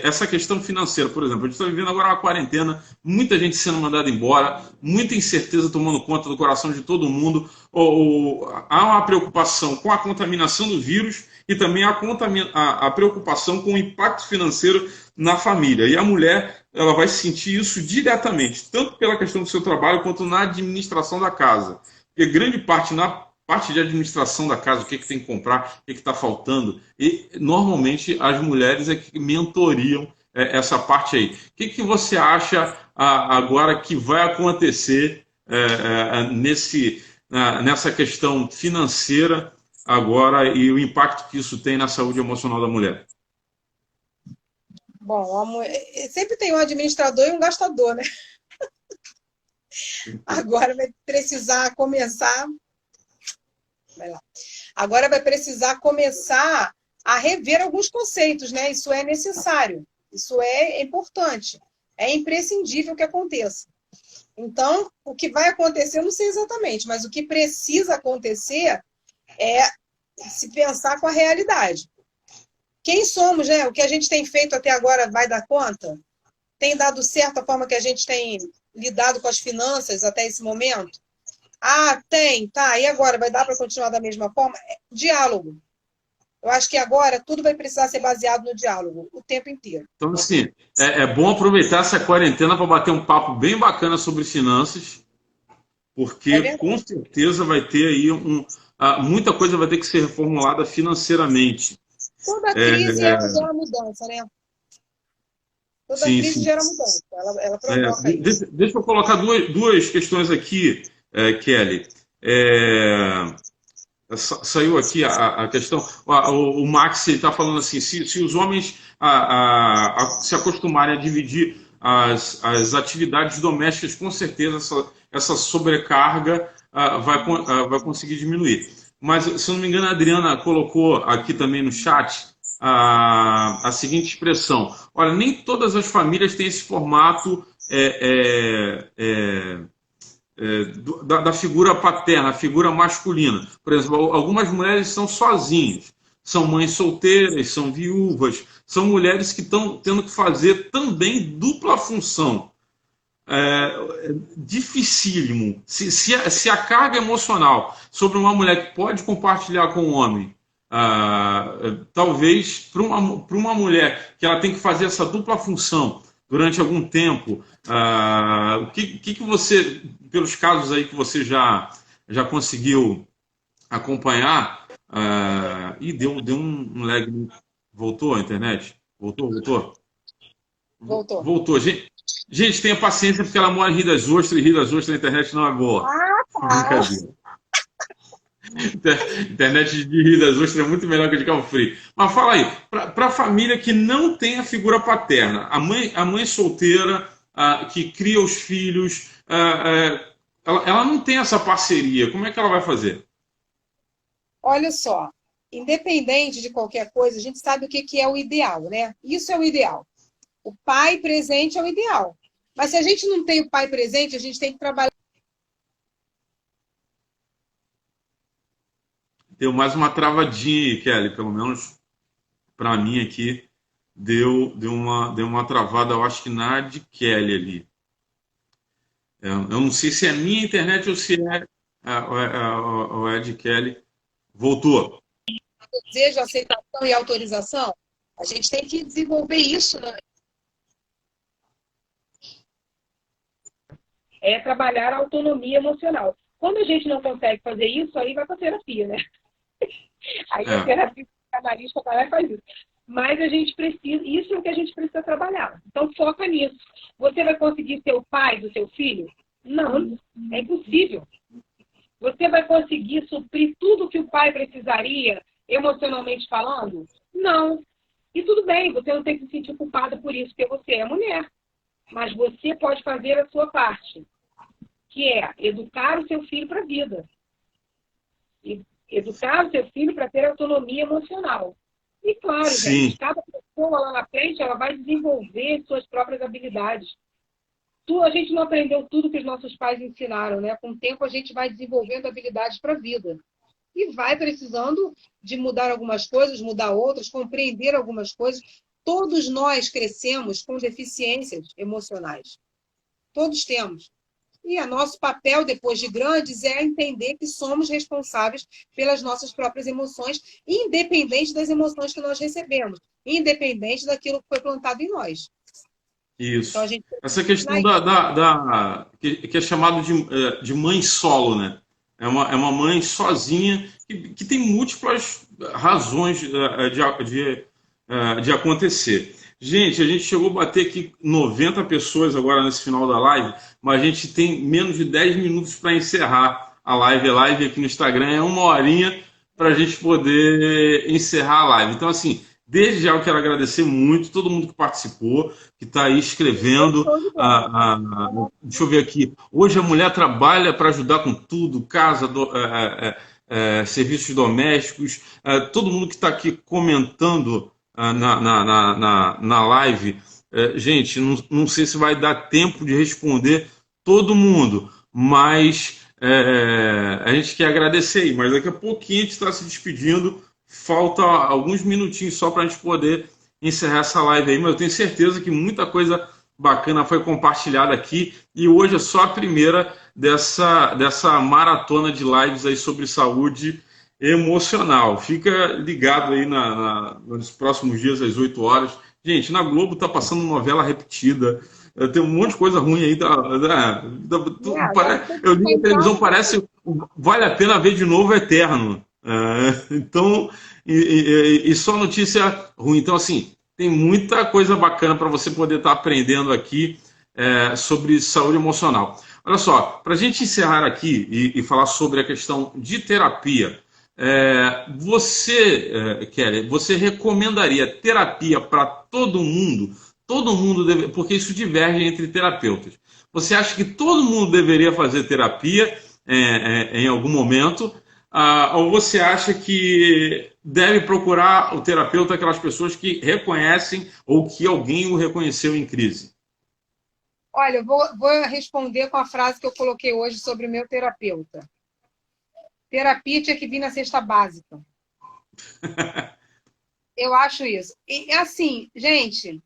essa questão financeira, por exemplo, a gente está vivendo agora uma quarentena, muita gente sendo mandada embora, muita incerteza tomando conta do coração de todo mundo, há uma preocupação com a contaminação do vírus e também a preocupação com o impacto financeiro na família. E a mulher ela vai sentir isso diretamente, tanto pela questão do seu trabalho quanto na administração da casa. Porque grande parte na parte de administração da casa, o que tem que comprar, o que está faltando. E, normalmente, as mulheres é que mentoriam essa parte aí. O que você acha agora que vai acontecer nessa questão financeira agora e o impacto que isso tem na saúde emocional da mulher? Bom, sempre tem um administrador e um gastador, né? Agora vai precisar começar... Vai lá. Agora vai precisar começar a rever alguns conceitos, né? Isso é necessário, isso é importante, é imprescindível que aconteça. Então, o que vai acontecer, eu não sei exatamente, mas o que precisa acontecer é se pensar com a realidade. Quem somos, né? O que a gente tem feito até agora vai dar conta? Tem dado certo a forma que a gente tem lidado com as finanças até esse momento? Tem, tá. E agora? Vai dar para continuar da mesma forma? Diálogo. Eu acho que agora tudo vai precisar ser baseado no diálogo, o tempo inteiro. Então, assim, é bom aproveitar essa quarentena para bater um papo bem bacana sobre finanças, porque com certeza vai ter aí muita coisa vai ter que ser reformulada financeiramente. Toda crise gera mudança, né? Toda crise gera mudança. Ela provoca isso. Deixa eu colocar duas questões aqui, Kelly. Saiu aqui a questão. O Max está falando assim: se os homens se acostumarem a dividir as atividades domésticas, com certeza essa sobrecarga vai conseguir diminuir. mas se eu não me engano a Adriana colocou aqui também no chat a seguinte expressão: olha, nem todas as famílias têm esse formato da figura paterna, a figura masculina. Por exemplo, algumas mulheres são sozinhas, são mães solteiras, são viúvas, são mulheres que estão tendo que fazer também dupla função. Dificílimo. Se a carga emocional sobre uma mulher que pode compartilhar com o homem, talvez para uma mulher que ela tem que fazer essa dupla função durante algum tempo, o que você, pelos casos aí que você já conseguiu acompanhar, deu um lag. Voltou a internet? Voltou? Voltou. Voltou. Gente, tenha paciência, porque ela mora em Rio das Ostras, e Rio das Ostras na internet não é boa. Tá. Brincadeira. Internet de Rio das Ostras é muito melhor que a de Cabo Frio. Mas fala aí, para a família que não tem a figura paterna, a mãe solteira, que cria os filhos, ela não tem essa parceria, como é que ela vai fazer? Olha só, independente de qualquer coisa, a gente sabe o que é o ideal, né? Isso é o ideal. O pai presente é o ideal. Mas se a gente não tem o pai presente, a gente tem que trabalhar. Deu mais uma travadinha aí, Kelly, pelo menos para mim aqui. Deu uma travada, eu acho que na de Kelly ali. Eu não sei se é a minha internet ou se é de Kelly. Voltou. Desejo, aceitação e autorização, a gente tem que desenvolver isso, né? É trabalhar a autonomia emocional. Quando a gente não consegue fazer isso, aí vai para terapia, né? Aí a terapia psicanalista vai lá e faz isso. Mas a gente precisa, isso é o que a gente precisa trabalhar. Então foca nisso. Você vai conseguir ser o pai do seu filho? Não, é impossível. Você vai conseguir suprir tudo que o pai precisaria, emocionalmente falando? Não. E tudo bem, você não tem que se sentir culpada por isso, porque você é mulher. Mas você pode fazer a sua parte, que é educar o seu filho para a vida. E educar o seu filho para ter autonomia emocional. E claro, gente, cada pessoa lá na frente, ela vai desenvolver suas próprias habilidades. A gente não aprendeu tudo que os nossos pais ensinaram, né? Com o tempo a gente vai desenvolvendo habilidades para a vida. E vai precisando de mudar algumas coisas, mudar outras, compreender algumas coisas. Todos nós crescemos com deficiências emocionais. Todos temos. E o nosso papel, depois de grandes, é entender que somos responsáveis pelas nossas próprias emoções, independente das emoções que nós recebemos, independente daquilo que foi plantado em nós. Isso. Então, essa questão que é chamado de mãe solo, né? É uma mãe sozinha que tem múltiplas razões de acontecer. Gente, a gente chegou a bater aqui 90 pessoas agora nesse final da live, mas a gente tem menos de 10 minutos para encerrar a live. A live aqui no Instagram é 1 horinha para a gente poder encerrar a live. Então, assim, desde já eu quero agradecer muito todo mundo que participou, que está aí escrevendo. Deixa eu ver aqui. Hoje a mulher trabalha para ajudar com tudo, casa, serviços domésticos. Todo mundo que está aqui comentando na live. Gente, não sei se vai dar tempo de responder todo mundo, mas a gente quer agradecer aí. Mas daqui a pouquinho a gente está se despedindo. Falta alguns minutinhos só para a gente poder encerrar essa live aí, mas eu tenho certeza que muita coisa bacana foi compartilhada aqui, e hoje é só a primeira dessa maratona de lives aí sobre saúde emocional. Fica ligado aí nos próximos dias, às 8 horas. Gente, na Globo tá passando novela repetida, tem um monte de coisa ruim aí. Eu li na televisão, parece vale a pena ver de novo Eterno. Então, e só notícia ruim. Então, assim, tem muita coisa bacana para você poder estar aprendendo aqui sobre saúde emocional. Olha só, para a gente encerrar aqui e falar sobre a questão de terapia, Kelly, você recomendaria terapia para todo mundo? Todo mundo deve, porque isso diverge entre terapeutas. Você acha que todo mundo deveria fazer terapia em algum momento? ou você acha que deve procurar o terapeuta aquelas pessoas que reconhecem ou que alguém o reconheceu em crise? Olha, eu vou responder com a frase que eu coloquei hoje sobre o meu terapeuta. Terapia tinha que vir na cesta básica. Eu acho isso. E assim, gente,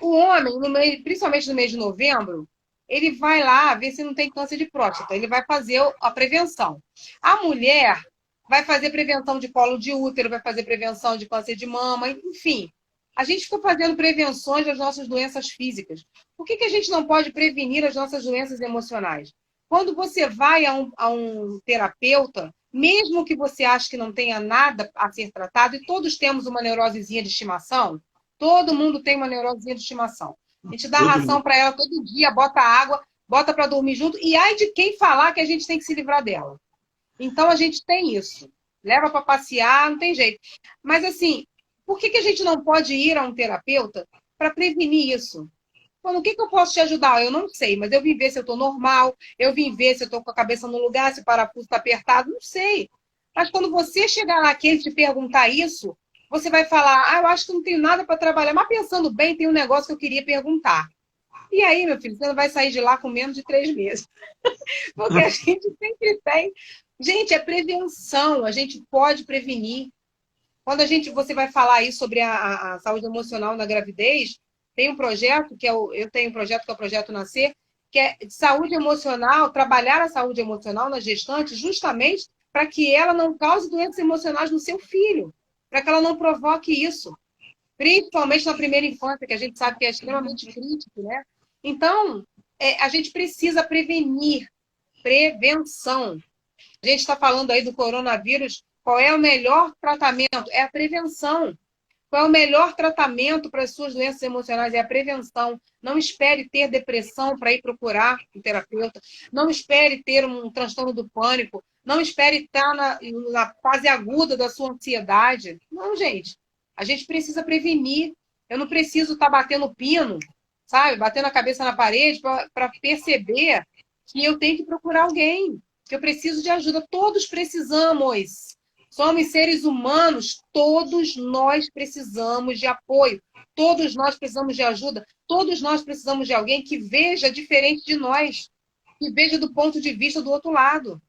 o homem, principalmente no mês de novembro, ele vai lá ver se não tem câncer de próstata. Ele vai fazer a prevenção. A mulher vai fazer prevenção de colo de útero, vai fazer prevenção de câncer de mama, enfim. A gente fica fazendo prevenções das nossas doenças físicas. Por que a gente não pode prevenir as nossas doenças emocionais? Quando você vai a um terapeuta, mesmo que você ache que não tenha nada a ser tratado, e todos temos uma neurosezinha de estimação, todo mundo tem uma neurosezinha de estimação. A gente dá ração para ela todo dia, bota água, bota para dormir junto, e ai de quem falar que a gente tem que se livrar dela. Então a gente tem isso. Leva para passear, não tem jeito. Mas assim, por que a gente não pode ir a um terapeuta para prevenir isso? Bom, o que eu posso te ajudar? Eu não sei, mas eu vim ver se eu estou normal, eu vim ver se eu estou com a cabeça no lugar, se o parafuso está apertado, não sei. Mas quando você chegar lá, que ele te perguntar isso, você vai falar, eu acho que não tenho nada para trabalhar, mas pensando bem, tem um negócio que eu queria perguntar. E aí, meu filho, você não vai sair de lá com menos de 3 meses. Porque a gente sempre tem. Gente, é prevenção, a gente pode prevenir. Quando você vai falar aí sobre a saúde emocional na gravidez, tem um projeto, eu tenho um projeto que é o Projeto Nascer, que é de saúde emocional, trabalhar a saúde emocional na gestante, justamente para que ela não cause doenças emocionais no seu filho, para que ela não provoque isso. Principalmente na primeira infância, que a gente sabe que é extremamente crítico, né? Então, a gente precisa prevenir. Prevenção. A gente está falando aí do coronavírus. Qual é o melhor tratamento? É a prevenção. Qual é o melhor tratamento para as suas doenças emocionais? É a prevenção. Não espere ter depressão para ir procurar um terapeuta. Não espere ter um transtorno do pânico. Não espere estar na fase aguda da sua ansiedade. Não, gente. A gente precisa prevenir. Eu não preciso estar batendo pino, sabe? Batendo a cabeça na parede para perceber que eu tenho que procurar alguém. Que eu preciso de ajuda. Todos precisamos. Somos seres humanos, todos nós precisamos de apoio, todos nós precisamos de ajuda, todos nós precisamos de alguém que veja diferente de nós, que veja do ponto de vista do outro lado.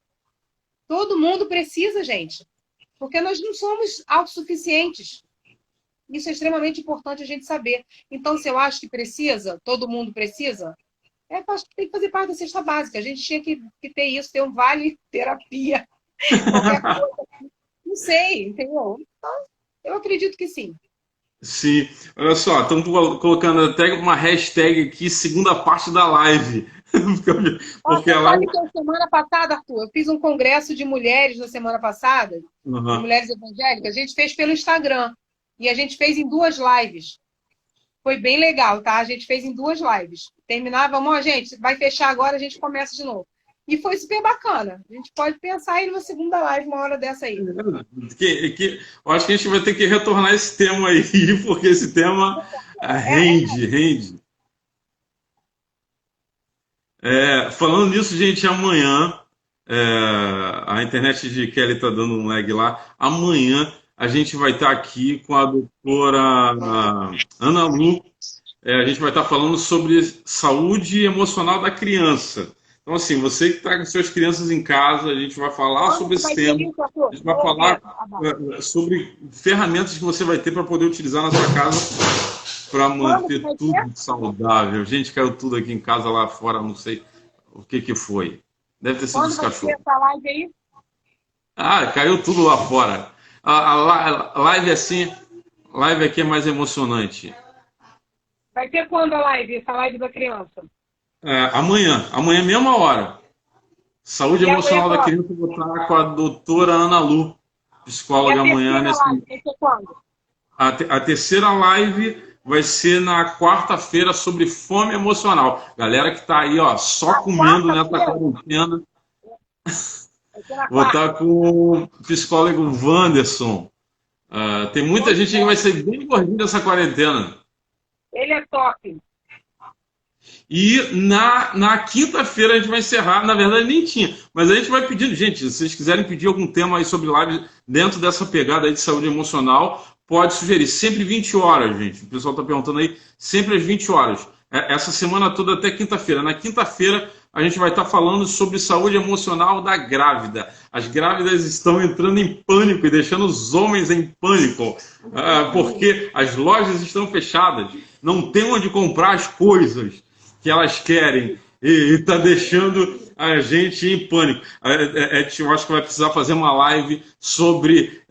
Todo mundo precisa, gente, porque nós não somos autossuficientes. Isso é extremamente importante a gente saber. Então, se eu acho que precisa, todo mundo precisa, acho que tem que fazer parte da cesta básica. A gente tinha que ter isso, ter um vale terapia, qualquer coisa. Não sei, entendeu? Então, eu acredito que sim. Sim, olha só, estamos colocando até uma hashtag aqui, segunda parte da live. Porque a live... Sabe que semana passada, Arthur, eu fiz um congresso de mulheres na semana passada, de mulheres evangélicas, a gente fez pelo Instagram, e a gente fez em 2 lives. Foi bem legal, tá? A gente fez em 2 lives. Terminava, gente, vai fechar agora, a gente começa de novo. E foi super bacana. A gente pode pensar aí numa segunda live, uma hora dessa aí. Eu acho que a gente vai ter que retornar esse tema aí, porque esse tema rende. Falando nisso, gente, amanhã, a internet de Kelly está dando um lag lá. Amanhã a gente vai estar aqui com a doutora Ana Lu. A gente vai estar falando sobre saúde emocional da criança. Então, assim, você que está com suas crianças em casa, a gente vai falar sobre esse tema. A gente vai falar sobre ferramentas que você vai ter para poder utilizar na sua casa para manter tudo saudável. Gente, caiu tudo aqui em casa, lá fora, não sei o que foi. Deve ter sido os cachorros. Essa live aí? Caiu tudo lá fora. A live assim, live aqui é mais emocionante. Vai ter quando a live? Essa live da criança? Amanhã mesma hora. Saúde emocional da criança, vou estar com a doutora Ana Lu, psicóloga amanhã. A terceira live vai ser na quarta-feira sobre fome emocional. Galera que está aí, ó, só comendo nessa quarentena. Vou estar com o psicólogo Wanderson. Tem muita gente que vai ser bem gordinha nessa quarentena. Ele é top. E na quinta-feira a gente vai encerrar, na verdade nem tinha, mas a gente vai pedindo, gente, se vocês quiserem pedir algum tema aí sobre live dentro dessa pegada aí de saúde emocional, pode sugerir, sempre 20 horas, gente, o pessoal está perguntando aí, sempre às 20 horas, essa semana toda até quinta-feira. Na quinta-feira a gente vai estar falando sobre saúde emocional da grávida. As grávidas estão entrando em pânico e deixando os homens em pânico, porque as lojas estão fechadas, não tem onde comprar as coisas que elas querem e está deixando a gente em pânico. Eu acho que vai precisar fazer uma live sobre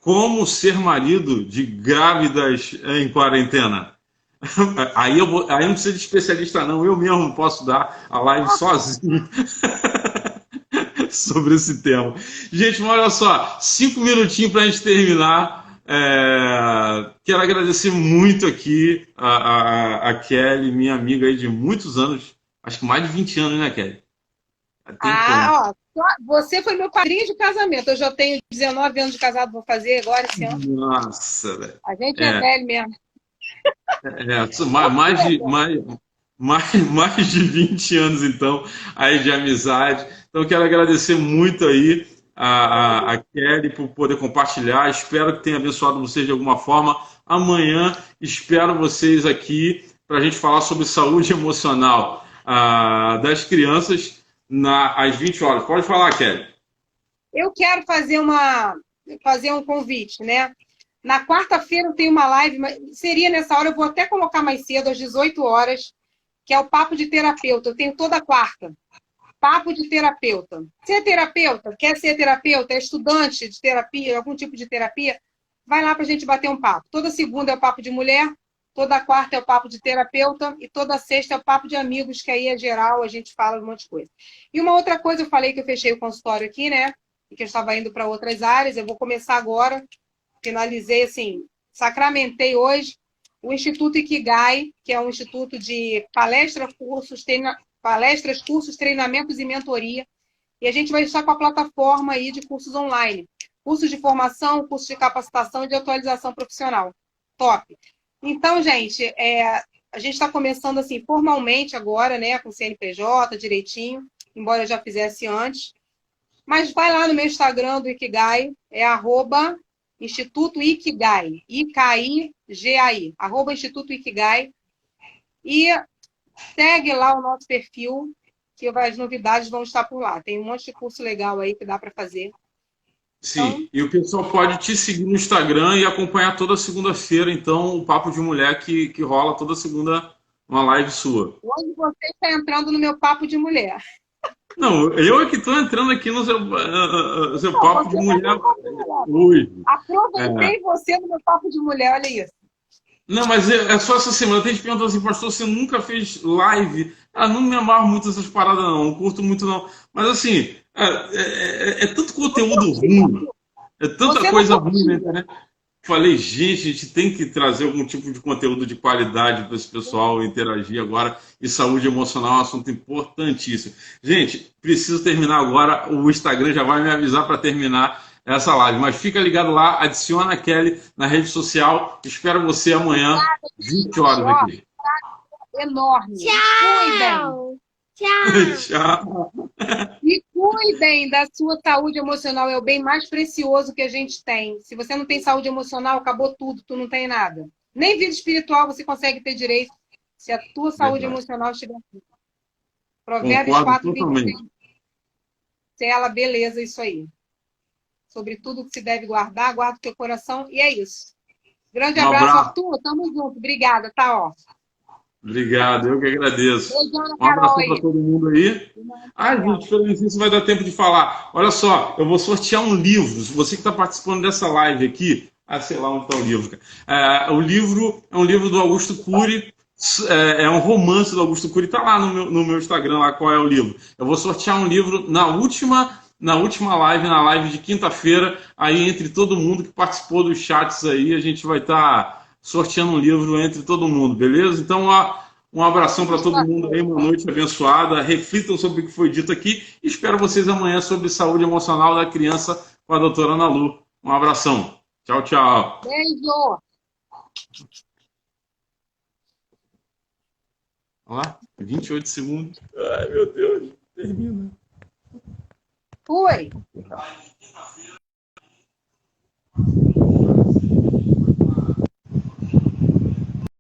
como ser marido de grávidas em quarentena. Aí não precisa de especialista, não. Eu mesmo posso dar a live sozinho sobre esse tema. Gente, mas olha só, 5 minutinhos para a gente terminar. Quero agradecer muito aqui a Kelly, minha amiga aí de muitos anos, acho que mais de 20 anos, né, Kelly? Ó, você foi meu padrinho de casamento. Eu já tenho 19 anos de casado, vou fazer agora esse ano. Nossa, velho. A gente é velho mesmo. Mais de 20 anos, então, aí de amizade. Então, quero agradecer muito aí a Kelly por poder compartilhar. Espero que tenha abençoado vocês de alguma forma. Amanhã, espero vocês aqui para a gente falar sobre saúde emocional das crianças às 20 horas. Pode falar, Kelly. Eu quero fazer um convite, né? Na quarta-feira eu tenho uma live, seria nessa hora, eu vou até colocar mais cedo, às 18 horas, que é o Papo de Terapeuta. Eu tenho toda quarta. Papo de Terapeuta. Você é terapeuta? Quer ser terapeuta? É estudante de terapia, algum tipo de terapia? Vai lá para a gente bater um papo. Toda segunda é o Papo de Mulher, toda quarta é o Papo de Terapeuta e toda sexta é o Papo de Amigos, que aí é geral, a gente fala um monte de coisa. E uma outra coisa, eu falei que eu fechei o consultório aqui, né? E que eu estava indo para outras áreas, eu vou começar agora. Finalizei, assim, sacramentei hoje o Instituto Ikigai, que é um instituto de palestras, cursos, treinamentos e mentoria. E a gente vai estar com a plataforma aí de cursos online. Cursos de formação, cursos de capacitação e de atualização profissional. Top! Então, gente, a gente está começando assim formalmente agora, né, com CNPJ, direitinho, embora eu já fizesse antes. Mas vai lá no meu Instagram do Ikigai, é @Instituto Ikigai, IKIGAI, @Instituto Ikigai, e segue lá o nosso perfil, que as novidades vão estar por lá. Tem um monte de curso legal aí que dá para fazer. Sim, então, e o pessoal pode te seguir no Instagram e acompanhar toda segunda-feira, então, o Papo de Mulher que rola toda segunda, uma live sua. Hoje você está entrando no meu Papo de Mulher. Não, eu é que estou entrando aqui no seu Papo de Mulher hoje. Aproveitei você no meu Papo de Mulher, olha isso. Não, mas é só essa semana. Tem gente perguntando assim, pastor, você nunca fez live? Não me amarro muito essas paradas, não curto muito, não. Mas assim, é tanto conteúdo ruim, é tanta coisa ruim na internet. Falei, gente, a gente tem que trazer algum tipo de conteúdo de qualidade para esse pessoal interagir agora. E saúde emocional é um assunto importantíssimo. Gente, preciso terminar agora. O Instagram já vai me avisar para terminar essa live. Mas fica ligado lá, adiciona a Kelly na rede social. Espero você amanhã, 20 horas aqui. Enorme. Tchau! Tchau! E cuidem da sua saúde emocional, é o bem mais precioso que a gente tem. Se você não tem saúde emocional, acabou tudo, tu não tem nada. Nem vida espiritual você consegue ter direito se a tua saúde emocional estiver aqui. Provérbios 4:26. Ela, beleza, isso aí. Sobre tudo que se deve guardar, guarda o teu coração, e é isso. Grande abraço, Arthur, tamo junto. Obrigada, tá, ó. Obrigado, eu que agradeço. Beijão, um abraço para todo mundo aí. Gente, pelo menos isso vai dar tempo de falar. Olha só, eu vou sortear um livro. Você que está participando dessa live aqui, sei lá onde está o livro. O livro é um livro do Augusto Cury, é um romance do Augusto Cury, está lá no meu Instagram, lá qual é o livro. Eu vou sortear um livro na última live, na live de quinta-feira, aí entre todo mundo que participou dos chats aí, a gente vai estar sorteando um livro entre todo mundo, beleza? Então, um abração para todo mundo aí, uma noite abençoada. Reflitam sobre o que foi dito aqui. Espero vocês amanhã sobre saúde emocional da criança com a doutora Ana Lu. Um abração. Tchau, tchau. Beijo. Olha lá, 28 segundos. Ai, meu Deus, termina. Fui.